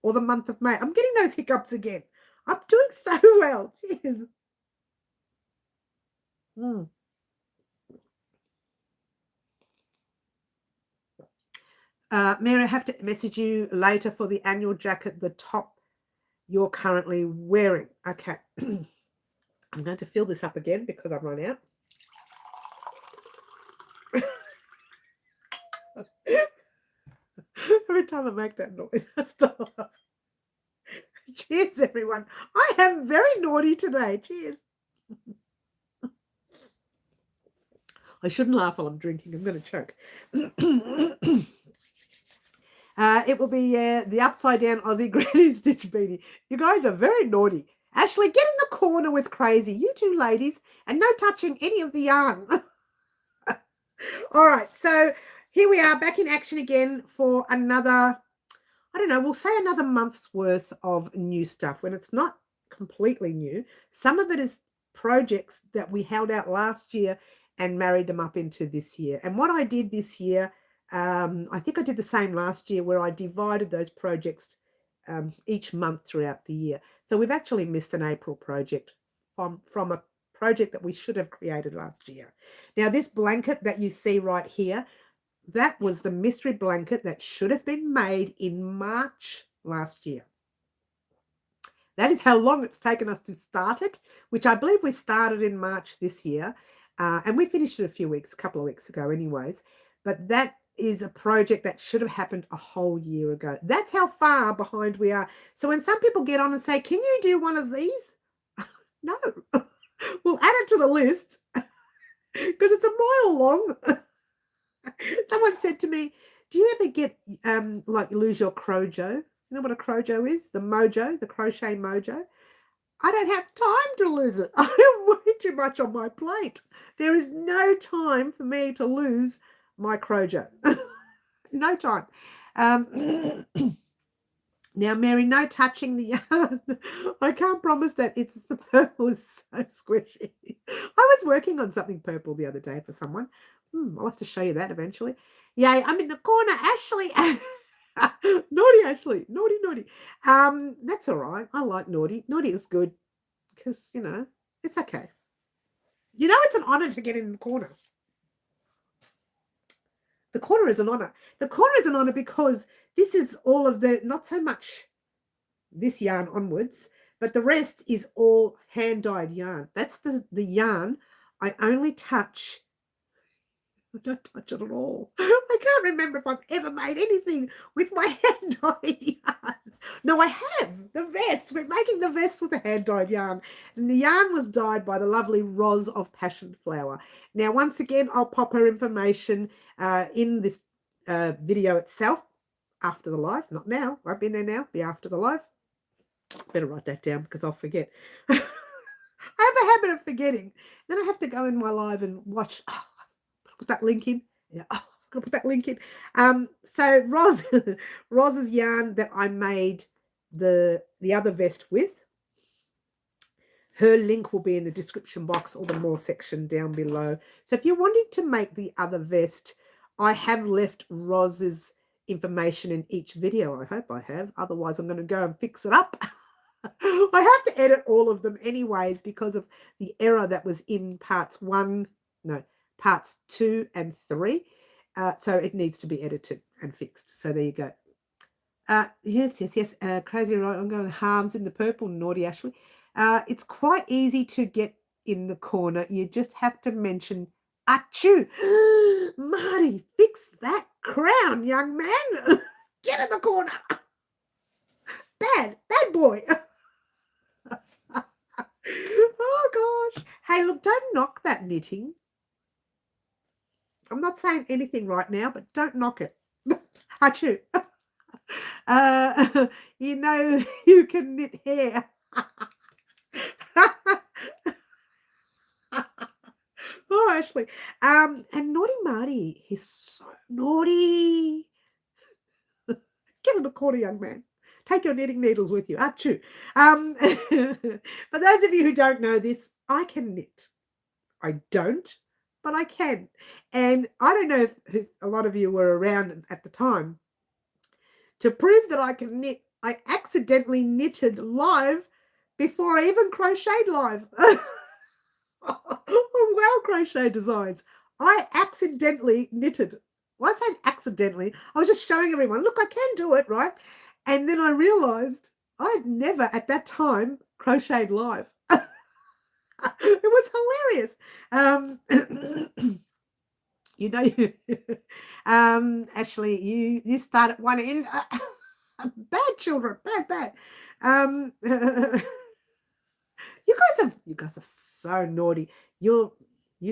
or the month of May. I'm getting those hiccups again. I'm doing so well. Cheers. Mary, I have to message you later for the annual jacket, the top you're currently wearing. Okay. I'm going to fill this up again because I've run out. Every time I make that noise, I stop. Cheers, everyone. I am very naughty today. Cheers. I shouldn't laugh while I'm drinking. I'm going to choke. It will be the upside down Aussie granny stitch beanie. You guys are very naughty. Ashley, get in the corner with Crazy. You two ladies, and no touching any of the yarn. All right, so here we are back in action again for another, I don't know, we'll say another month's worth of new stuff when it's not completely new. Some of it is projects that we held out last year and married them up into this year. And what I did this year, I think I did the same last year where I divided those projects each month throughout the year. So we've actually missed an April project from a project that we should have created last year. Now, this blanket that you see right here, that was the mystery blanket that should have been made in March last year. That is how long it's taken us to start it, which I believe we started in March this year. And we finished it a couple of weeks ago anyways. But that is a project that should have happened a whole year ago. That's how far behind we are. So when some people get on and say, can you do one of these? No. We'll add it to the list because it's a mile long. Someone said to me, do you ever get like lose your crojo? You know what a crojo is? The mojo, the crochet mojo. I don't have time to lose it. I have way too much on my plate. There is no time for me to lose my crojo. No time. Now, Mary, no touching the yarn. I can't promise that the purple is so squishy. I was working on something purple the other day for someone. I'll have to show you that eventually. Yay, I'm in the corner, Ashley. Naughty, Ashley. Naughty, naughty. That's all right. I like naughty. Naughty is good because, it's okay. It's an honor to get in the corner. The corner is an honor. The corner is an honor because this is all of the, not so much this yarn onwards, but the rest is all hand-dyed yarn. That's the yarn I only touch. I don't touch it at all. I can't remember if I've ever made anything with my hand-dyed yarn. No, I have. The vest. We're making the vest with the hand-dyed yarn. And the yarn was dyed by the lovely Roz of Passion Flower. Now, once again, I'll pop her information in this video itself after the live. Not now. I've been there now. Be after the live. Better write that down because I'll forget. I have a habit of forgetting. Then I have to go in my live and watch. Put that link in. Yeah, I'm gonna put that link in. So Roz's yarn that I made the other vest with. Her link will be in the description box or the more section down below. So if you're wanting to make the other vest, I have left Roz's information in each video. I hope I have. Otherwise, I'm going to go and fix it up. I have to edit all of them anyways because of the error that was in parts 2 and 3. So it needs to be edited and fixed. So there you go. Yes. Crazy, right? I'm going halves in the purple, naughty Ashley. It's quite easy to get in the corner. You just have to mention achoo. Marty, fix that crown, young man. Get in the corner. Bad boy. Oh, gosh. Hey, look, don't knock that knitting. I'm not saying anything right now, but don't knock it. Achoo. You can knit hair. Oh, Ashley. And naughty Marty, he's so naughty. Get in the corner, young man. Take your knitting needles with you. Achoo. For those of you who don't know this, I can knit. I don't, but I can. And I don't know if a lot of you were around at the time. To prove that I can knit, I accidentally knitted live before I even crocheted live. Well, Crochet Designs. I accidentally knitted. Well, I say accidentally. I was just showing everyone, look, I can do it, right? And then I realized I had never at that time crocheted live. It was hilarious. You know, Ashley, you start at one end. Bad children, bad. You guys are so naughty. You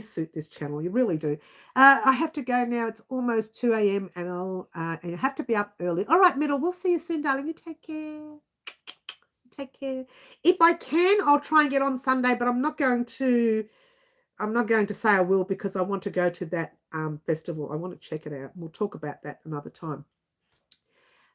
suit this channel, you really do. I have to go now. It's almost 2 a.m. and and you have to be up early. All right, Middle, we'll see you soon, darling. You take care. Take care. If I can, I'll try and get on Sunday, but I'm not going to say I will because I want to go to that festival. I want to check it out. We'll talk about that another time.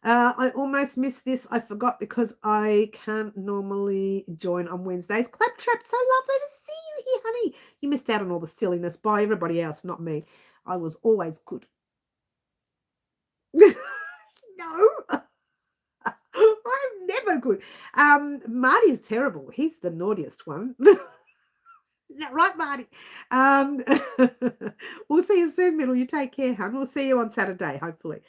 I almost missed this. I forgot because I can't normally join on Wednesdays. Claptrap, so lovely to see you here, honey. You missed out on all the silliness by everybody else, not me. I was always good. No, I'm never good. Marty's terrible. He's the naughtiest one. Right, Marty. We'll see you soon, Middle. You take care, hon. We'll see you on Saturday, hopefully.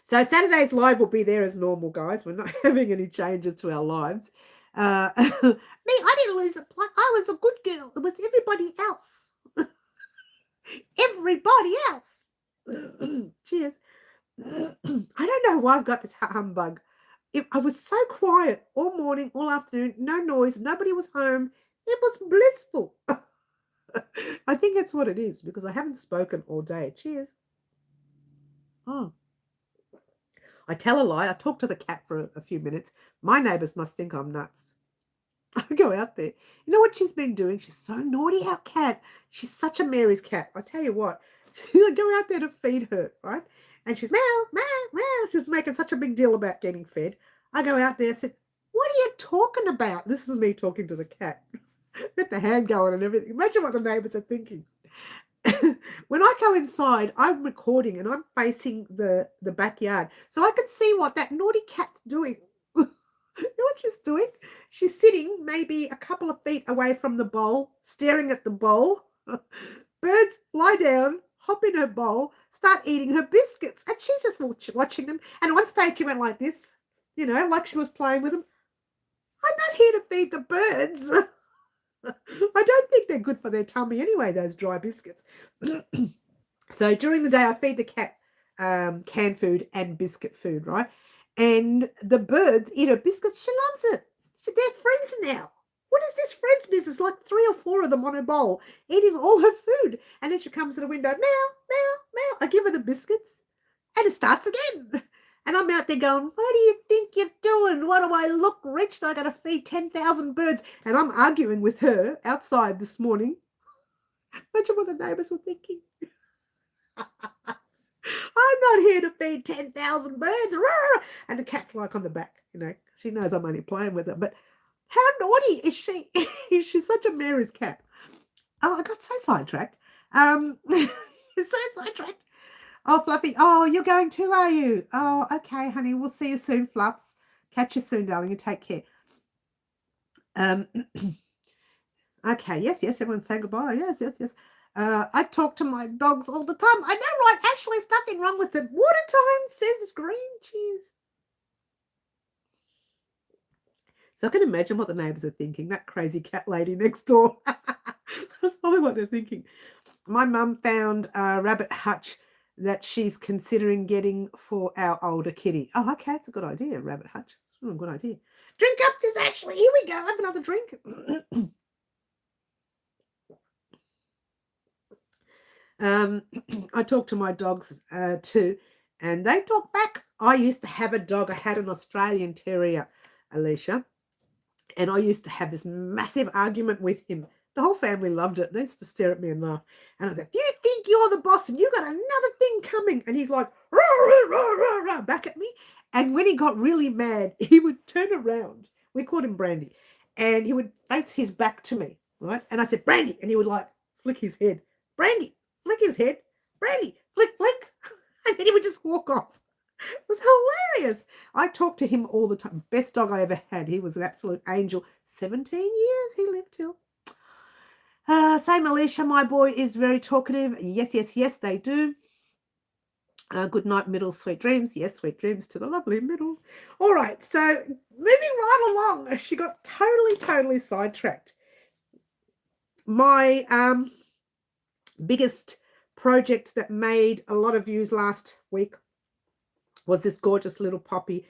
So Saturday's live will be there as normal, guys. We're not having any changes to our lives. Me, I didn't lose the plot. I was a good girl. It was everybody else. Everybody else. Cheers. I don't know why I've got this humbug. I was so quiet all morning, all afternoon, no noise, nobody was home. It was blissful. I think that's what it is because I haven't spoken all day. Cheers. Oh. I tell a lie. I talk to the cat for a few minutes. My neighbours must think I'm nuts. I go out there. You know what she's been doing? She's so naughty, our cat. She's such a Mary's cat. I tell you what. I go out there to feed her, right? And she's meow, meow, meow. She's making such a big deal about getting fed. I go out there and said, what are you talking about? This is me talking to the cat. With the hand going and everything. Imagine what the neighbours are thinking. When I go inside, I'm recording and I'm facing the backyard. So I can see what that naughty cat's doing. You know what she's doing? She's sitting maybe a couple of feet away from the bowl, staring at the bowl. Birds fly down, hop in her bowl, start eating her biscuits. And she's just watching them. And at one stage she went like this, you know, like she was playing with them. I'm not here to feed the birds. I don't think they're good for their tummy anyway, those dry biscuits. So during the day, I feed the cat canned food and biscuit food, right? And the birds eat her biscuits. She loves it. They're friends now. What is this friends business? Like 3 or 4 of them on her bowl, eating all her food. And then she comes to the window, meow, meow, meow. I give her the biscuits, and it starts again. And I'm out there going, what do you think you're doing? What do I look rich? I got to feed 10,000 birds. And I'm arguing with her outside this morning. Imagine what the neighbours were thinking. I'm not here to feed 10,000 birds. And the cat's like on the back, you know. She knows I'm only playing with her. But how naughty is she? She's such a Mary's cat. Oh, I got so sidetracked. So sidetracked. Oh, Fluffy. Oh, you're going too, are you? Oh, okay, honey. We'll see you soon, Fluffs. Catch you soon, darling. You take care. Okay, yes. Everyone's saying goodbye. Yes. I talk to my dogs all the time. I know, right, Ashley? There's nothing wrong with it. Water time, says Green. Cheers. So I can imagine what the neighbours are thinking. That crazy cat lady next door. That's probably what they're thinking. My mum found a rabbit hutch that she's considering getting for our older kitty. Oh, okay, it's a good idea, rabbit hutch. It's a good idea. Drink up, says Ashley. Here we go. Have another drink. I talk to my dogs too, and they talk back. I used to have a dog. I had an Australian Terrier, Alicia, and I used to have this massive argument with him. The whole family loved it. They used to stare at me and laugh. And I was like, you think you're the boss and you got another thing coming? And he's like, rah, rah, rah, rah, rah, back at me. And when he got really mad, he would turn around. We called him Brandy. And he would face his back to me, right? And I said, Brandy. And he would like flick his head. Brandy, flick his head. Brandy, flick, flick. And then he would just walk off. It was hilarious. I talked to him all the time. Best dog I ever had. He was an absolute angel. 17 years he lived till. Same Alicia, my boy is very talkative. Yes, they do. Good night, Middle, sweet dreams. Yes, sweet dreams to the lovely Middle. All right, so moving right along. She got totally sidetracked. My biggest project that made a lot of views last week was this gorgeous little poppy.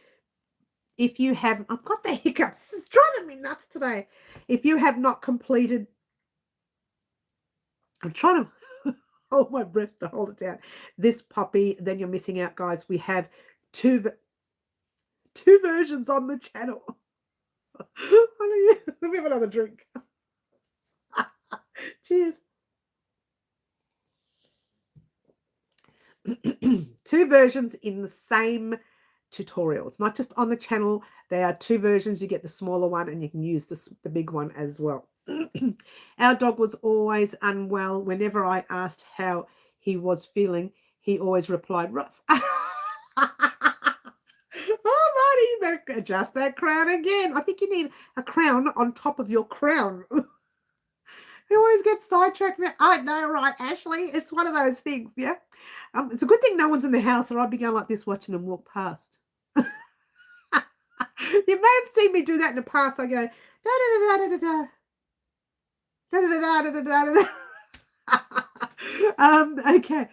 If you have, I've got the hiccups. This is driving me nuts today. If you have not completed, I'm trying to hold my breath to hold it down. This poppy, then you're missing out, guys. We have two versions on the channel. Let me have another drink. Cheers. Two versions in the same tutorial. It's not just on the channel. There are two versions. You get the smaller one and you can use the big one as well. Our dog was always unwell. Whenever I asked how he was feeling, he always replied, rough. Oh, Marty, you better adjust that crown again. I think you need a crown on top of your crown. He always gets sidetracked. I know, right, Ashley? It's one of those things, yeah? It's a good thing no one's in the house or I'd be going like this watching them walk past. You may have seen me do that in the past. I go, da-da-da-da-da-da. Da-da-da-da-da-da-da. Okay.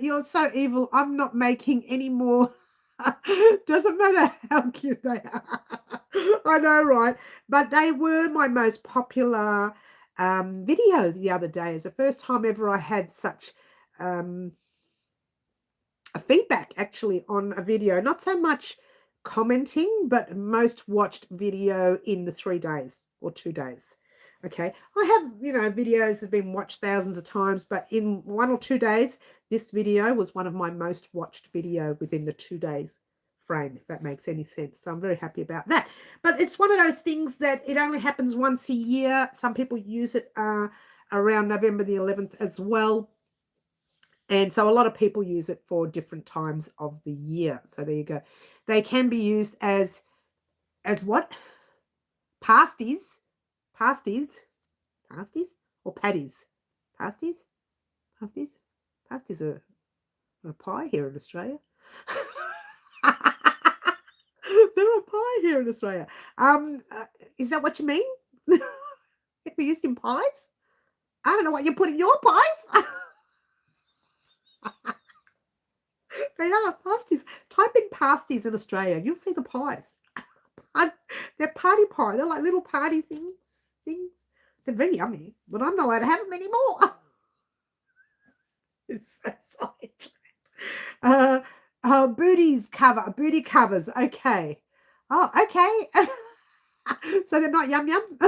You're so evil. I'm not making any more. Doesn't matter how cute they are. I know, right? But they were my most popular video the other day. It's the first time ever I had such a feedback actually on a video. Not so much commenting, but most watched video in the 3 days or 2 days. Okay, I have, videos have been watched thousands of times, but in 1 or 2 days, this video was one of my most watched video within the 2 days frame, if that makes any sense. So I'm very happy about that. But it's one of those things that it only happens once a year. Some people use it around November the 11th as well. And so a lot of people use it for different times of the year. So there you go. They can be used as what? Pasties or patties? Pasties are a pie here in Australia. They're a pie here in Australia. Is that what you mean? If we use in pies? I don't know what you put in your pies. They are pasties. Type in pasties in Australia. You'll see the pies. They're party pie. They're like little party things. They're very yummy, but I'm not allowed to have them anymore. It's so sidetracked. Booty covers. Okay. Oh, okay. So they're not yum yum.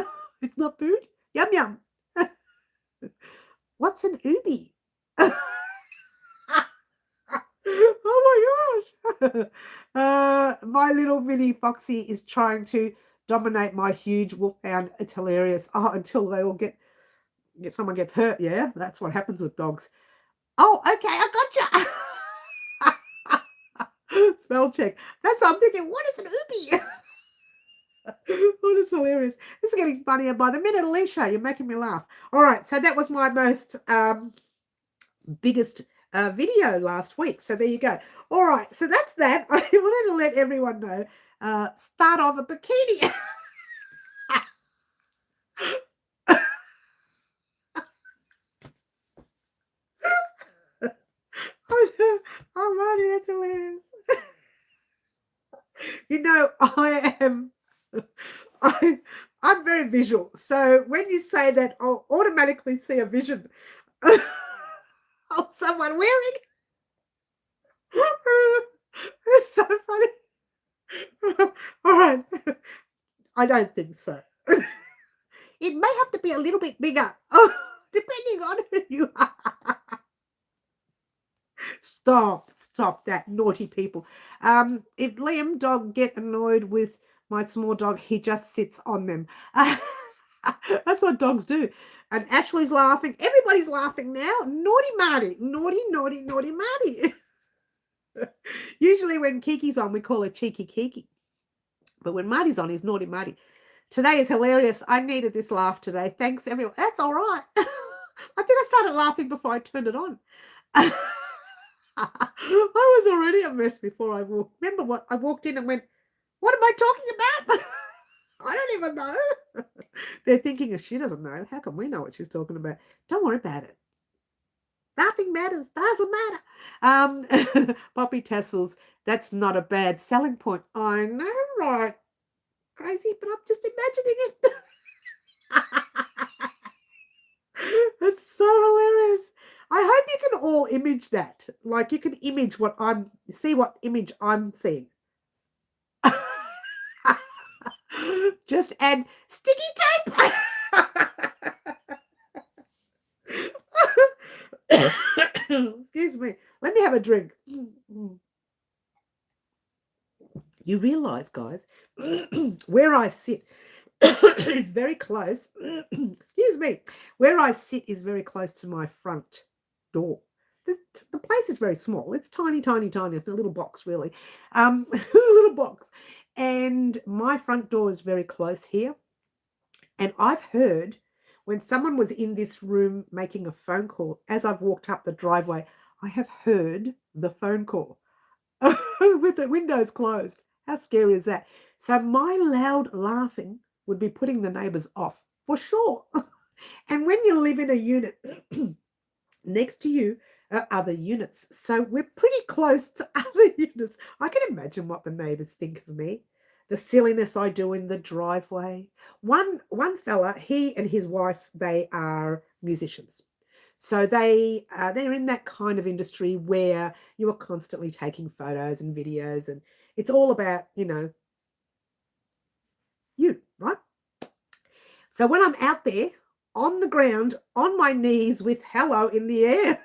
It's not food. Yum yum. What's an ubi? Oh my gosh. My little mini Foxy is trying to dominate my huge wolfhound. It's hilarious. Oh, until they all someone gets hurt. Yeah, that's what happens with dogs. Oh, okay, I gotcha. Spell check. That's what I'm thinking. What is an ubi? Oh, this is hilarious. This is getting funnier by the minute, Alicia. You're making me laugh. All right, so that was my most biggest video last week. So there you go. All right, so that's that. I wanted to let everyone know. Start off a bikini. Oh, Marty, that's hilarious. I'm very visual. So when you say that, I'll automatically see a vision of someone wearing. It's so funny. All right. I don't think so. It may have to be a little bit bigger, depending on who you are. Stop that, naughty people. If Liam dog get annoyed with my small dog, he just sits on them. That's what dogs do. And Ashley's laughing. Everybody's laughing now. Naughty Marty. Naughty Marty. Usually when Kiki's on, we call her Cheeky Kiki. But when Marty's on, he's Naughty Marty. Today is hilarious. I needed this laugh today. Thanks, everyone. That's all right. I think I started laughing before I turned it on. I was already a mess before I walked. Remember what I walked in and went, what am I talking about? I don't even know. They're thinking if she doesn't know, how can we know what she's talking about? Don't worry about it. Nothing matters. Doesn't matter. Poppy tassels. That's not a bad selling point. I know, right? Crazy, but I'm just imagining it. That's so hilarious. I hope you can all image that. Like you can image see what image I'm seeing. Just add sticky tape. Excuse me. Let me have a drink. You realize, guys, where I sit is very close. Excuse me. Where I sit is very close to my front door. The place is very small. It's tiny, tiny, tiny. It's a little box, really. A little box. And my front door is very close here. And I've heard when someone was in this room making a phone call, as I've walked up the driveway, I have heard the phone call with the windows closed. How scary is that? So my loud laughing would be putting the neighbours off for sure. And when you live in a unit, next to you are other units. So we're pretty close to other units. I can imagine what the neighbours think of me. The silliness I do in the driveway. One fella, he and his wife, they are musicians. So they're in that kind of industry where you are constantly taking photos and videos, and it's all about, you, right? So when I'm out there on the ground, on my knees with hello in the air,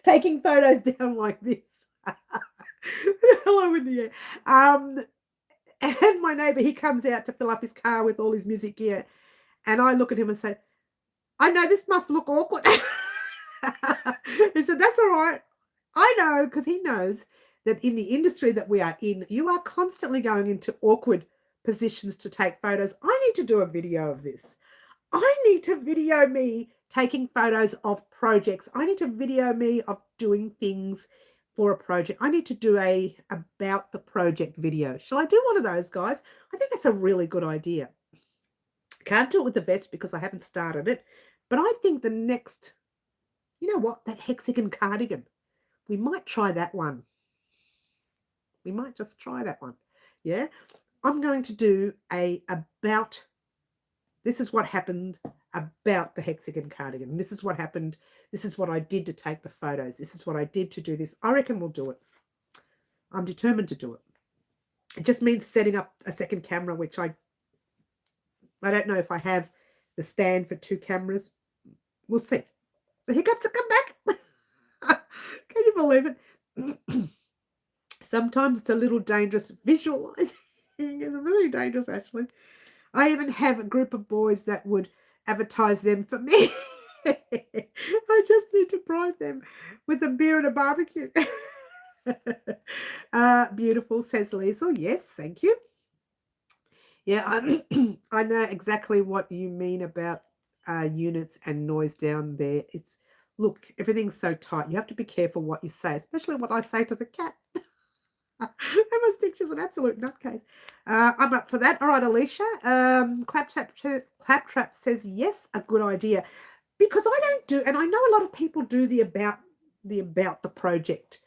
taking photos down like this, hello in the air, and my neighbour, he comes out to fill up his car with all his music gear, and I look at him and say, I know this must look awkward. He said, that's all right. I know, because he knows that in the industry that we are in, you are constantly going into awkward positions to take photos. I need to do a video of this. I need to video me taking photos of projects. I need to video me of doing things for a project. I need to do a about the project video. Shall I do one of those, guys? I think that's a really good idea. Can't do it with the vest because I haven't started it. But I think the next, you know what, that hexagon cardigan, we might try that one. We might just try that one. Yeah. I'm going to do about, this is what happened about the hexagon cardigan. This is what happened. This is what I did to take the photos. This is what I did to do this. I reckon we'll do it. I'm determined to do it. It just means setting up a second camera, which I don't know if I have the stand for 2 cameras. We'll see. The hiccups have come back. Can you believe it? Sometimes it's a little dangerous visualizing. It's really dangerous, actually. I even have a group of boys that would advertise them for me. I just need to bribe them with a beer and a barbecue. Beautiful, says Liesl. Yes, thank you. Yeah, I know exactly what you mean about units and noise down there. Look, everything's so tight. You have to be careful what you say, especially what I say to the cat. I must think she's an absolute nutcase. I'm up for that. All right, Alicia. Claptrap says yes, a good idea. Because I don't do, and I know a lot of people do the about the project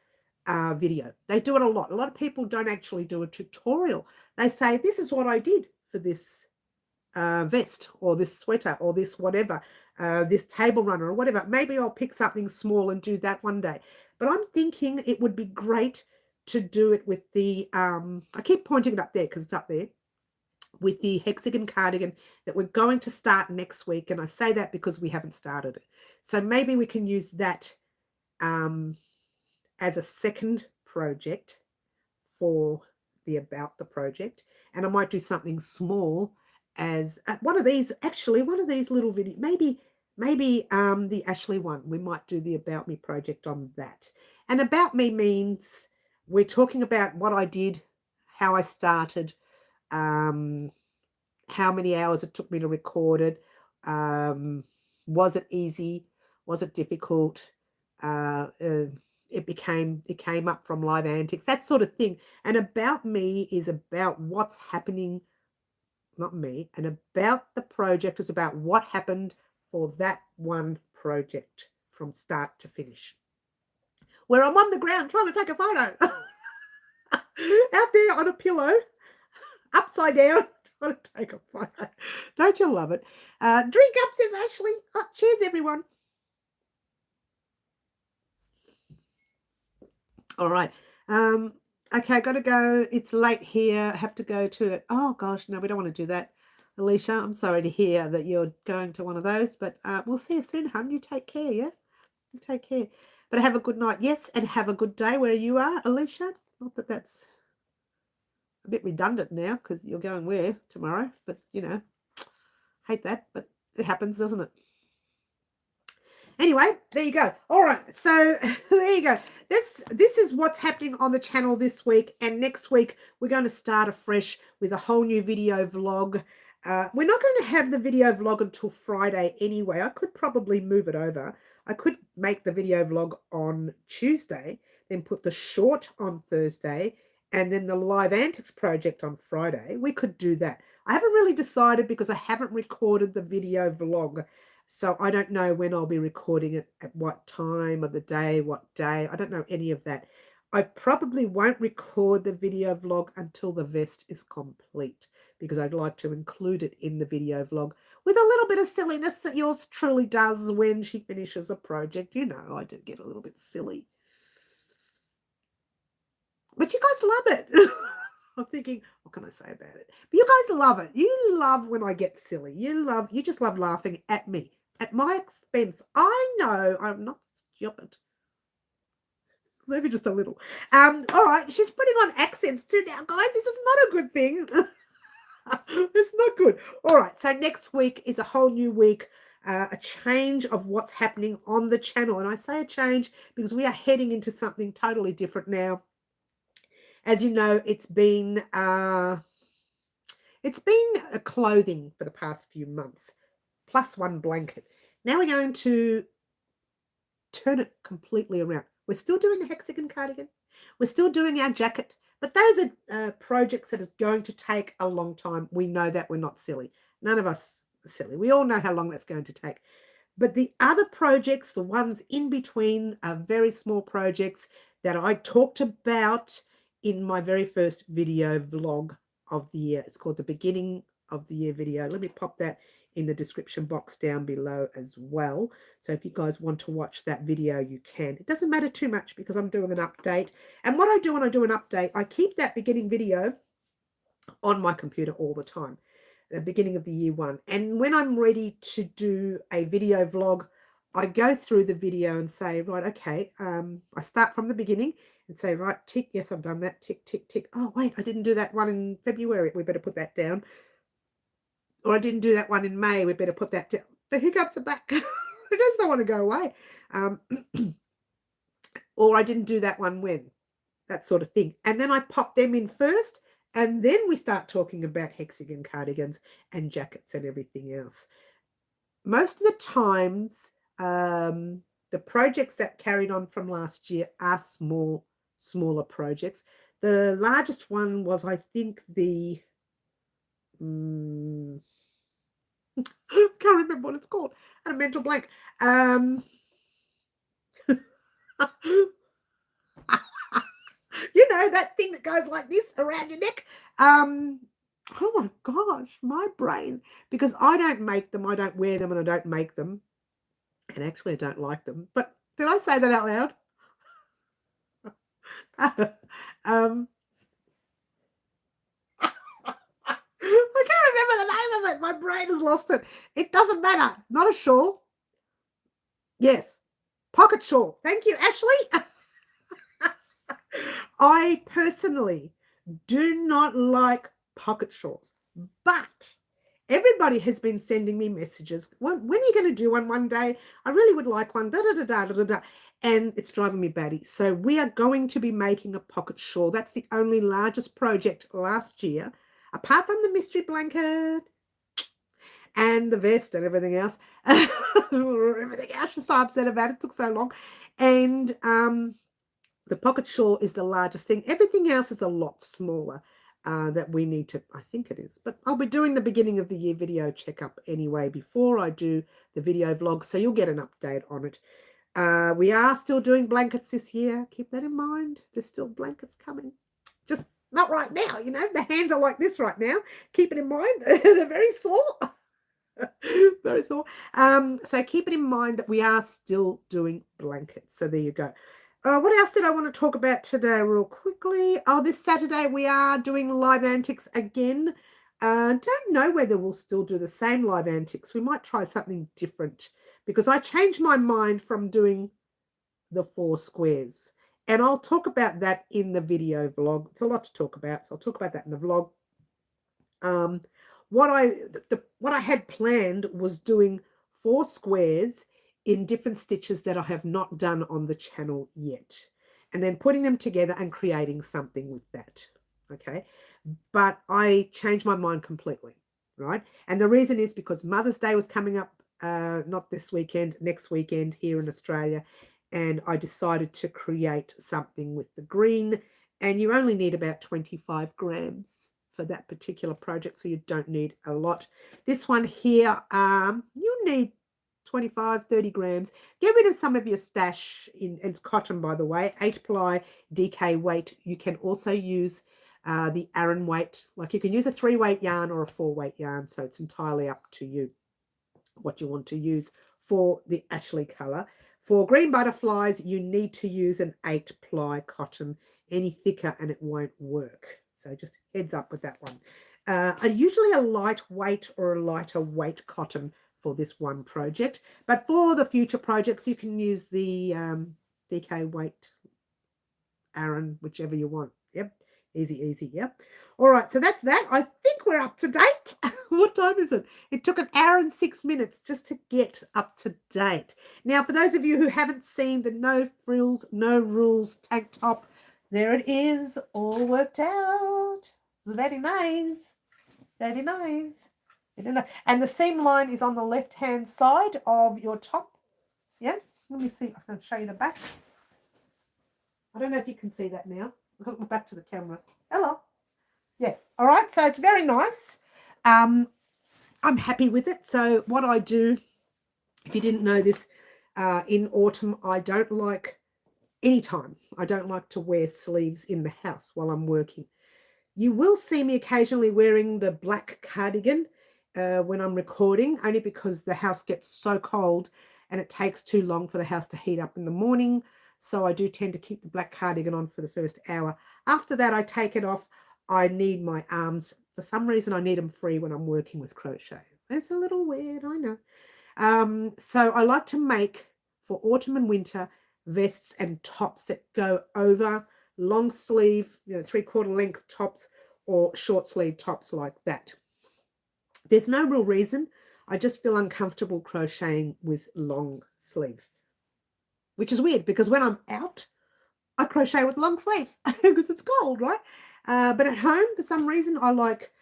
video. They do it a lot. A lot of people don't actually do a tutorial. They say, this is what I did for this vest or this sweater or this whatever, this table runner or whatever. Maybe I'll pick something small and do that one day. But I'm thinking it would be great to do it with the, I keep pointing it up there because it's up there, with the hexagon cardigan that we're going to start next week. And I say that because we haven't started it. So maybe we can use that as a second project for the about the project. And I might do something small as one of these little videos, maybe the Ashley one. We might do the about me project on that. And about me means we're talking about what I did, how I started, how many hours it took me to record it. Was it easy? Was it difficult? It came up from live antics, that sort of thing. And about me is about what's happening, not me, and about the project is about what happened for that one project from start to finish. Where I'm on the ground trying to take a photo. Out there on a pillow, upside down, trying to take a photo. Don't you love it? Drink up, says Ashley. Oh, cheers, everyone. All right. Okay, got to go. It's late here. I have to go to it. Oh, gosh, no, we don't want to do that. Alicia, I'm sorry to hear that you're going to one of those, but we'll see you soon, hon. You take care, yeah? You take care. But have a good night, yes, and have a good day where you are, Alicia. Not that that's a bit redundant now because you're going where tomorrow, but, you know, hate that, but it happens, doesn't it? Anyway, there you go. All right, so there you go. This is what's happening on the channel this week, and next week we're going to start afresh with a whole new video vlog. We're not going to have the video vlog until Friday anyway. I could probably move it over. I could make the video vlog on Tuesday, then put the short on Thursday, and then the Live Antics project on Friday. We could do that. I haven't really decided because I haven't recorded the video vlog. So I don't know when I'll be recording it, at what time of the day, what day. I don't know any of that. I probably won't record the video vlog until the vest is complete because I'd like to include it in the video vlog with a little bit of silliness that yours truly does when she finishes a project. You know, I do get a little bit silly. But you guys love it. I'm thinking, what can I say about it? But you guys love it. You love when I get silly. You just love laughing at me, at my expense. I know I'm not stupid. Maybe just a little. All right, she's putting on accents too now, guys. This is not a good thing. It's not good. All right, so next week is a whole new week, a change of what's happening on the channel. And I say a change because we are heading into something totally different now. As you know, it's been clothing for the past few months, plus one blanket. Now we're going to turn it completely around. We're still doing the hexagon cardigan. We're still doing our jacket. But those are projects that is going to take a long time. We know that. We're not silly. None of us are silly. We all know how long that's going to take. But the other projects, the ones in between, are very small projects that I talked about in my very first video vlog of the year. It's called the beginning of the year video. Let me pop that in the description box down below as well. So if you guys want to watch that video, you can. It doesn't matter too much because I'm doing an update. And what I do when I do an update, I keep that beginning video on my computer all the time, the beginning of the year one. And when I'm ready to do a video vlog, I go through the video and say, right, okay, I start from the beginning and say, right, tick, yes, I've done that, tick, tick, tick. Oh, wait, I didn't do that one in February. We better put that down. Or I didn't do that one in May. We better put that down. The hiccups are back. I just don't want to go away. Or I didn't do that one when, that sort of thing. And then I pop them in first, and then we start talking about hexagon cardigans and jackets and everything else. Most of the times, the projects that carried on from last year are smaller projects. The largest one was, I think, the can't remember what it's called. I had a mental blank. You know, that thing that goes like this around your neck. Oh my gosh, my brain. Because I don't make them, I don't wear them, and I don't make them. And actually, I don't like them. But did I say that out loud? I can't remember the name of it. My brain has lost it. It doesn't matter. Not a shawl. Yes. Pocket shawl. Thank you, Ashley. I personally do not like pocket shawls, but everybody has been sending me messages. When are you going to do one day? I really would like one. Da, da, da, da, da, da. And it's driving me batty. So we are going to be making a pocket shawl. That's the only largest project last year, apart from the mystery blanket and the vest and everything else. Everything else, she's so upset about it. Took so long. And the pocket shawl is the largest thing. Everything else is a lot smaller that we need to, I think it is. But I'll be doing the beginning of the year video checkup anyway before I do the video vlog. So you'll get an update on it. We are still doing blankets this year. Keep that in mind. There's still blankets coming. Just not right now, you know. The hands are like this right now. Keep it in mind. They're very sore. Very sore. So keep it in mind that we are still doing blankets. So there you go. What else did I want to talk about today real quickly? Oh, this Saturday we are doing live antics again. Don't know whether we'll still do the same live antics. We might try something different because I changed my mind from doing the 4 squares. And I'll talk about that in the video vlog. It's a lot to talk about, so I'll talk about that in the vlog. What I had planned was doing 4 squares in different stitches that I have not done on the channel yet, and then putting them together and creating something with that. Okay, but I changed my mind completely, right? And the reason is because Mother's Day was coming up, not this weekend, next weekend here in Australia, and I decided to create something with the green, and you only need about 25 grams for that particular project, so you don't need a lot. This one here, you need 25, 30 grams. Get rid of some of your stash. It's cotton, by the way, 8-ply DK weight. You can also use the Aran weight. Like you can use a 3-weight yarn or a 4-weight yarn, so it's entirely up to you what you want to use for the Ashley color. For green butterflies, you need to use an 8-ply cotton. Any thicker and it won't work. So just heads up with that one. Usually a lightweight or a lighter weight cotton for this one project. But for the future projects, you can use the DK weight Aran, whichever you want. Yep. Easy, easy. Yep. All right. So that's that. I think we're up to date. What time is it? It took 1 hour and 6 minutes just to get up to date. Now, for those of you who haven't seen the no frills, no rules tank top, there it is, all worked out. It's very nice. Very nice. And the seam line is on the left-hand side of your top. Yeah. Let me see if I can show you the back. I don't know if you can see that now. I'll look back to the camera. Hello. Yeah. All right. So it's very nice. I'm happy with it. So what I do, if you didn't know this, in autumn, I don't like to wear sleeves in the house while I'm working. You will see me occasionally wearing the black cardigan when I'm recording, only because the house gets so cold and it takes too long for the house to heat up in the morning. So I do tend to keep the black cardigan on for the first hour. After that, I take it off. I need my arms. For some reason, I need them free when I'm working with crochet. It's a little weird, I know. So I like to make, for autumn and winter, vests and tops that go over long sleeve, 3/4 length tops or short sleeve tops like that. There's no real reason. I just feel uncomfortable crocheting with long sleeve, which is weird because when I'm out, I crochet with long sleeves because it's cold, right? But at home, for some reason, I like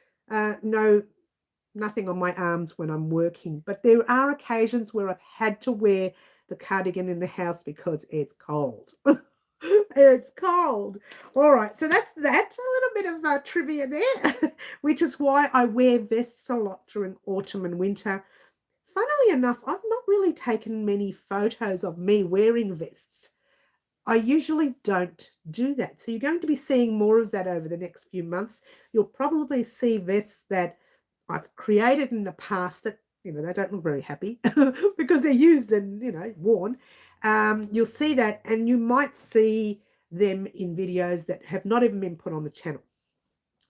nothing on my arms when I'm working. But there are occasions where I've had to wear the cardigan in the house because it's cold. It's cold. All right, so that's that. A little bit of trivia there, which is why I wear vests a lot during autumn and winter. Funnily enough, I've not really taken many photos of me wearing vests. I usually don't do that. So you're going to be seeing more of that over the next few months. You'll probably see vests that I've created in the past that, they don't look very happy because they're used and, worn. You'll see that, and you might see them in videos that have not even been put on the channel.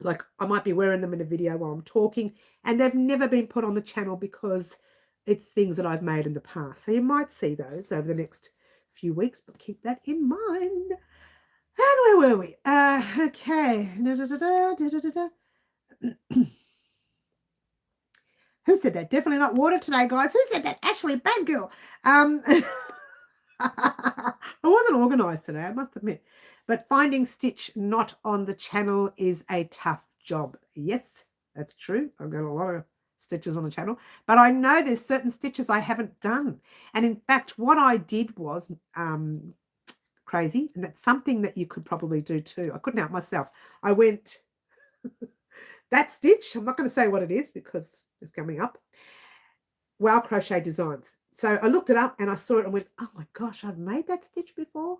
Like I might be wearing them in a video while I'm talking, and they've never been put on the channel because it's things that I've made in the past. So you might see those over the next few weeks, but keep that in mind. And where were we? Okay. Who said that? Definitely not water today, guys. Who said that? Ashley, bad girl. I wasn't organized today, I must admit. But finding stitch not on the channel is a tough job. Yes, that's true. I've got a lot of stitches on the channel, but I know there's certain stitches I haven't done. And in fact, what I did was crazy, and that's something that you could probably do too. I couldn't help myself. I went that stitch, I'm not going to say what it is because it's coming up. Wow Crochet Designs. So I looked it up and I saw it and went, oh my gosh, I've made that stitch before.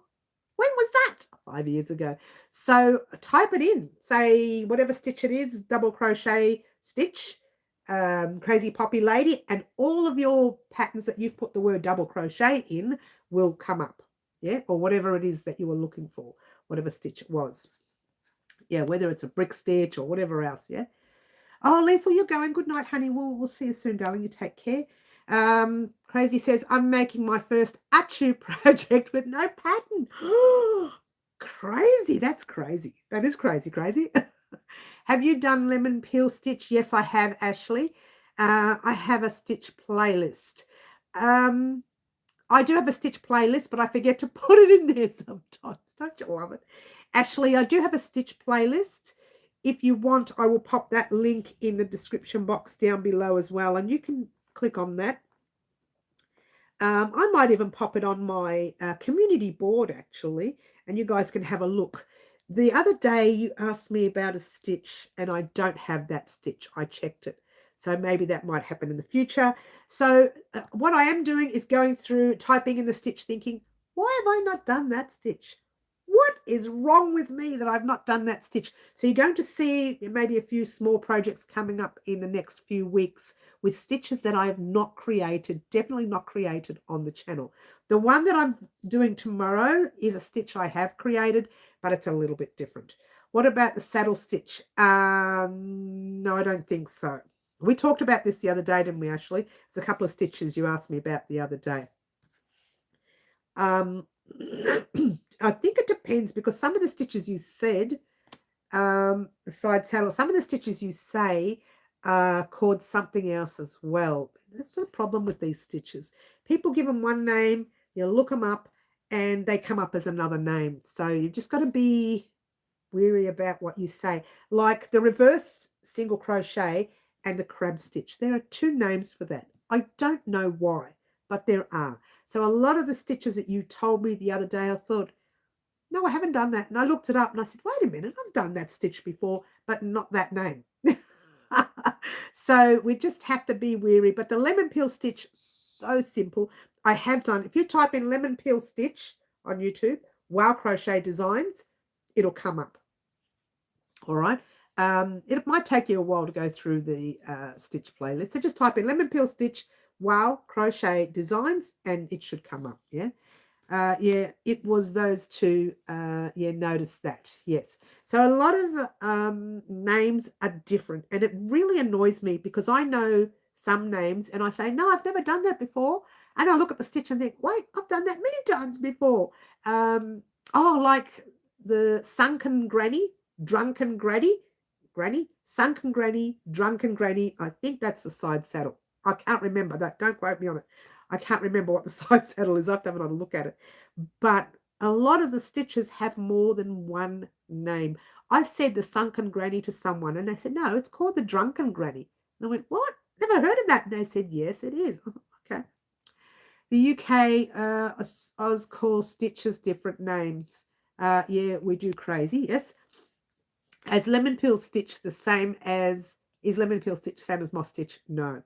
When was that? 5 years ago. So type it in. Say whatever stitch it is, double crochet stitch, Crazy Poppy Lady, and all of your patterns that you've put the word double crochet in will come up. Yeah, or whatever it is that you were looking for, whatever stitch it was. Yeah, whether it's a brick stitch or whatever else, yeah. Oh, Liesl, you're going. Good night, honey. We'll see you soon, darling. You take care. Crazy says, I'm making my first Achu project with no pattern. Crazy. That's crazy. That is crazy, crazy. Have you done lemon peel stitch? Yes, I have, Ashley. I have a stitch playlist. I do have a stitch playlist, but I forget to put it in there sometimes. Don't you love it? Ashley, I do have a stitch playlist. If you want, I will pop that link in the description box down below as well, and you can click on that. I might even pop it on my community board, actually, and you guys can have a look. The other day, you asked me about a stitch, and I don't have that stitch. I checked it. So maybe that might happen in the future. So what I am doing is going through, typing in the stitch, thinking, why have I not done that stitch? What is wrong with me that I've not done that stitch? So you're going to see maybe a few small projects coming up in the next few weeks with stitches that I have not created, definitely not created on the channel. The one that I'm doing tomorrow is a stitch I have created, but it's a little bit different. What about the saddle stitch? No, I don't think so. We talked about this the other day, didn't we, Ashley? There's a couple of stitches you asked me about the other day. I think it depends, because some of the stitches you said, side saddle, some of the stitches you say are called something else as well. That's the problem with these stitches. People give them one name, you look them up, and they come up as another name. So you've just got to be wary about what you say. Like the reverse single crochet and the crab stitch. There are two names for that. I don't know why, but there are. So a lot of the stitches that you told me the other day, I thought, no, I haven't done that. And I looked it up and I said, wait a minute, I've done that stitch before, but not that name. So we just have to be wary. But the lemon peel stitch, so simple. I have done, if you type in lemon peel stitch on YouTube, Wow Crochet Designs, it'll come up. All right. It might take you a while to go through the stitch playlist. So just type in lemon peel stitch, Wow Crochet Designs, and it should come up. Yeah. Yeah, it was those two. Yeah, notice that. Yes. So a lot of names are different, and it really annoys me because I know some names and I say, no, I've never done that before. And I look at the stitch and think, wait, I've done that many times before. Like the sunken granny, drunken granny, sunken granny, drunken granny. I think that's the side saddle. I can't remember that. Don't quote me on it. I can't remember what the side saddle is. I have to have another look at it. But a lot of the stitches have more than one name. I said the sunken granny to someone and they said, no, it's called the drunken granny. And I went, what? Never heard of that. And they said, yes, it is. Okay. The UK, Oz calls stitches different names. Yeah, we do crazy. Yes. As lemon peel stitch the same as, is lemon peel stitch the same as moss stitch? No.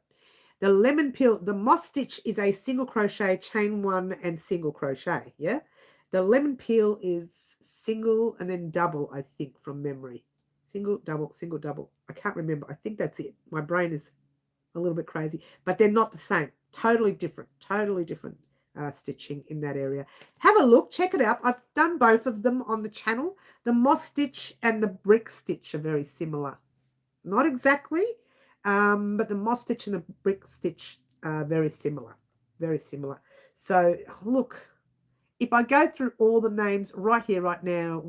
The lemon peel, the moss stitch is a single crochet, chain one, and single crochet. Yeah. The lemon peel is single and then double, I think, from memory. Single, double. I can't remember. I think that's it. My brain is a little bit crazy, but they're not the same. Totally different stitching in that area. Have a look, check it out. I've done both of them on the channel. The moss stitch and the brick stitch are very similar. Not exactly. But the moss stitch and the brick stitch are very similar. Very similar. So look, if I go through all the names right here, right now,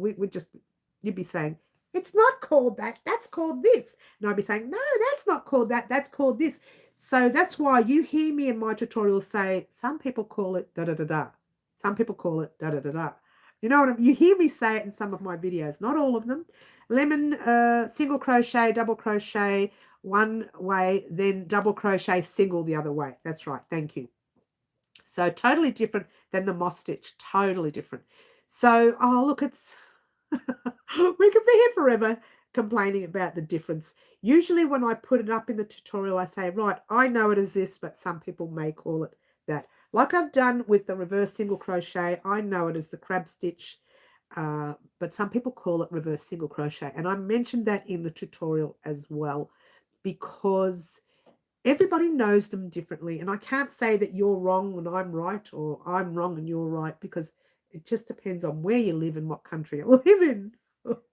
you'd be saying, it's not called that, that's called this. And I'd be saying, no, that's not called that, that's called this. So that's why you hear me in my tutorials say, some people call it da-da-da-da. Some people call it da-da-da-da. You know what I mean? You hear me say it in some of my videos, not all of them. Lemon, single crochet, double crochet, one way, then double crochet, single the other way. That's right. Thank you. So totally different than the moss stitch. Totally different. So, oh, look, it's, we could be here forever. complaining about the difference. Usually when I put it up in the tutorial, I say, right, I know it as this, but some people may call it that. Like I've done with the reverse single crochet, I know it as the crab stitch, but some people call it reverse single crochet. And I mentioned that in the tutorial as well, because everybody knows them differently. And I can't say that you're wrong and I'm right, or I'm wrong and you're right, because it just depends on where you live and what country you live in. Well,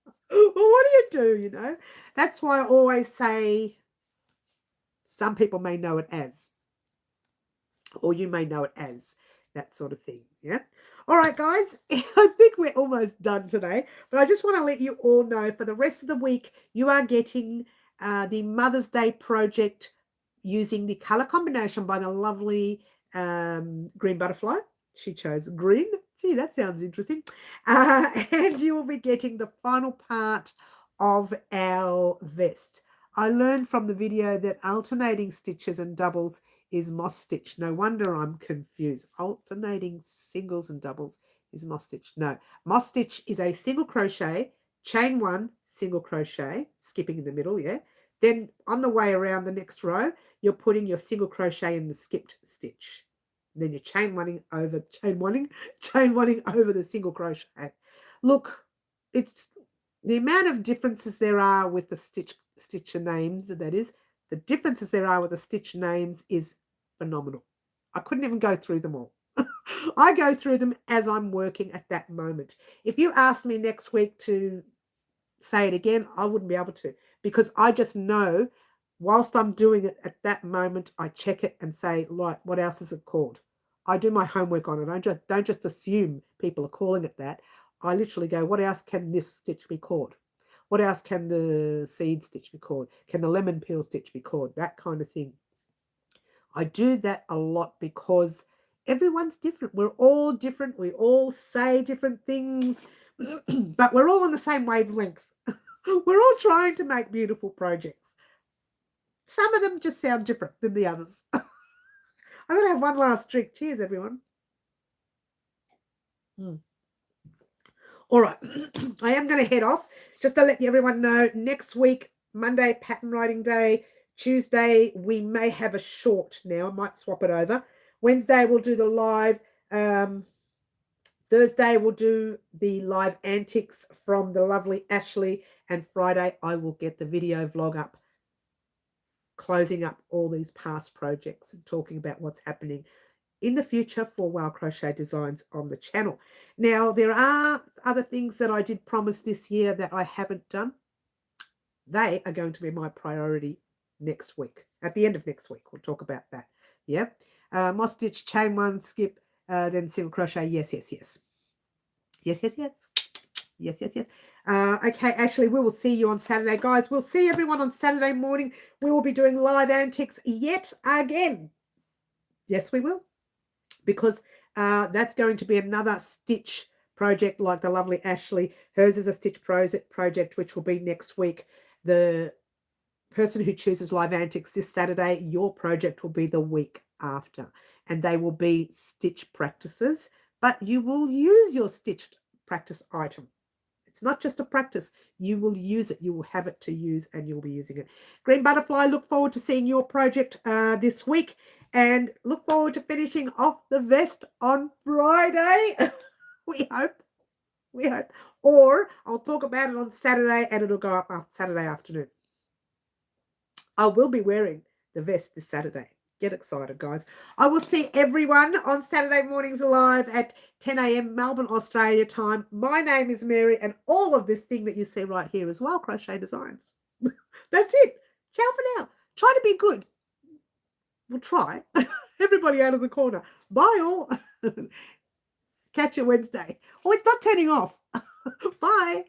what do? You know? That's why I always say some people may know it as, or you may know it as, that sort of thing. Yeah. All right, guys, I think we're almost done today, but I just want to let you all know for the rest of the week, you are getting the Mother's Day project using the color combination by the lovely green butterfly. She chose green. Gee, that sounds interesting. And you will be getting the final part of our vest. I learned from the video that alternating stitches and doubles is moss stitch. No wonder I'm confused. Alternating singles and doubles is moss stitch. No, moss stitch is a single crochet, chain one, single crochet, skipping in the middle, yeah. Then on the way around the next row, you're putting your single crochet in the skipped stitch. Then you're chain one over the single crochet. Look, it's the amount of differences there are with the stitch names, that is, the differences there are with the stitch names is phenomenal. I couldn't even go through them all. I go through them as I'm working at that moment. If you ask me next week to say it again, I wouldn't be able to, because I just know whilst I'm doing it at that moment, I check it and say, right, what else is it called? I do my homework on it. I don't just assume people are calling it that. I literally go, what else can this stitch be called? What else can the seed stitch be called? Can the lemon peel stitch be called? That kind of thing. I do that a lot because everyone's different. We're all different. We all say different things, but we're all on the same wavelength. We're all trying to make beautiful projects. Some of them just sound different than the others. I'm going to have one last drink. Cheers, everyone. All right. I am going to head off. Just to let everyone know, next week, Monday, pattern writing day. Tuesday, we may have a short now. I might swap it over. Wednesday, we'll do the live. Thursday, we'll do the live antics from the lovely Ashley. And Friday, I will get the video vlog up, closing up all these past projects and talking about what's happening in the future for Wow Crochet Designs on the channel. Now, there are other things that I did promise this year that I haven't done. They are going to be my priority next week. At the end of next week, we'll talk about that. Yeah. Moss stitch, chain one, skip, then single crochet. Yes, yes, yes. Yes, yes, yes. Yes, yes, yes. Okay, Ashley, we will see you on Saturday. Guys, we'll see everyone on Saturday morning. We will be doing live antics yet again. Yes, we will. Because that's going to be another stitch project like the lovely Ashley. Hers is a stitch project, which will be next week. The person who chooses live antics this Saturday, your project will be the week after. And they will be stitch practices, but you will use your stitched practice item. It's not just a practice. You will use it. You will have it to use and you'll be using it. Green Butterfly, look forward to seeing your project this week and look forward to finishing off the vest on Friday. We hope. We hope. Or I'll talk about it on Saturday and it'll go up Saturday afternoon. I will be wearing the vest this Saturday. Get excited, guys. I will see everyone on Saturday mornings live at 10 a.m. Melbourne, Australia time. My name is Mary, and all of this thing that you see right here is Wow Crochet Designs. That's it. Ciao for now. Try to be good. We'll try. Everybody out of the corner. Bye all. Catch you Wednesday. Oh, it's not turning off. Bye.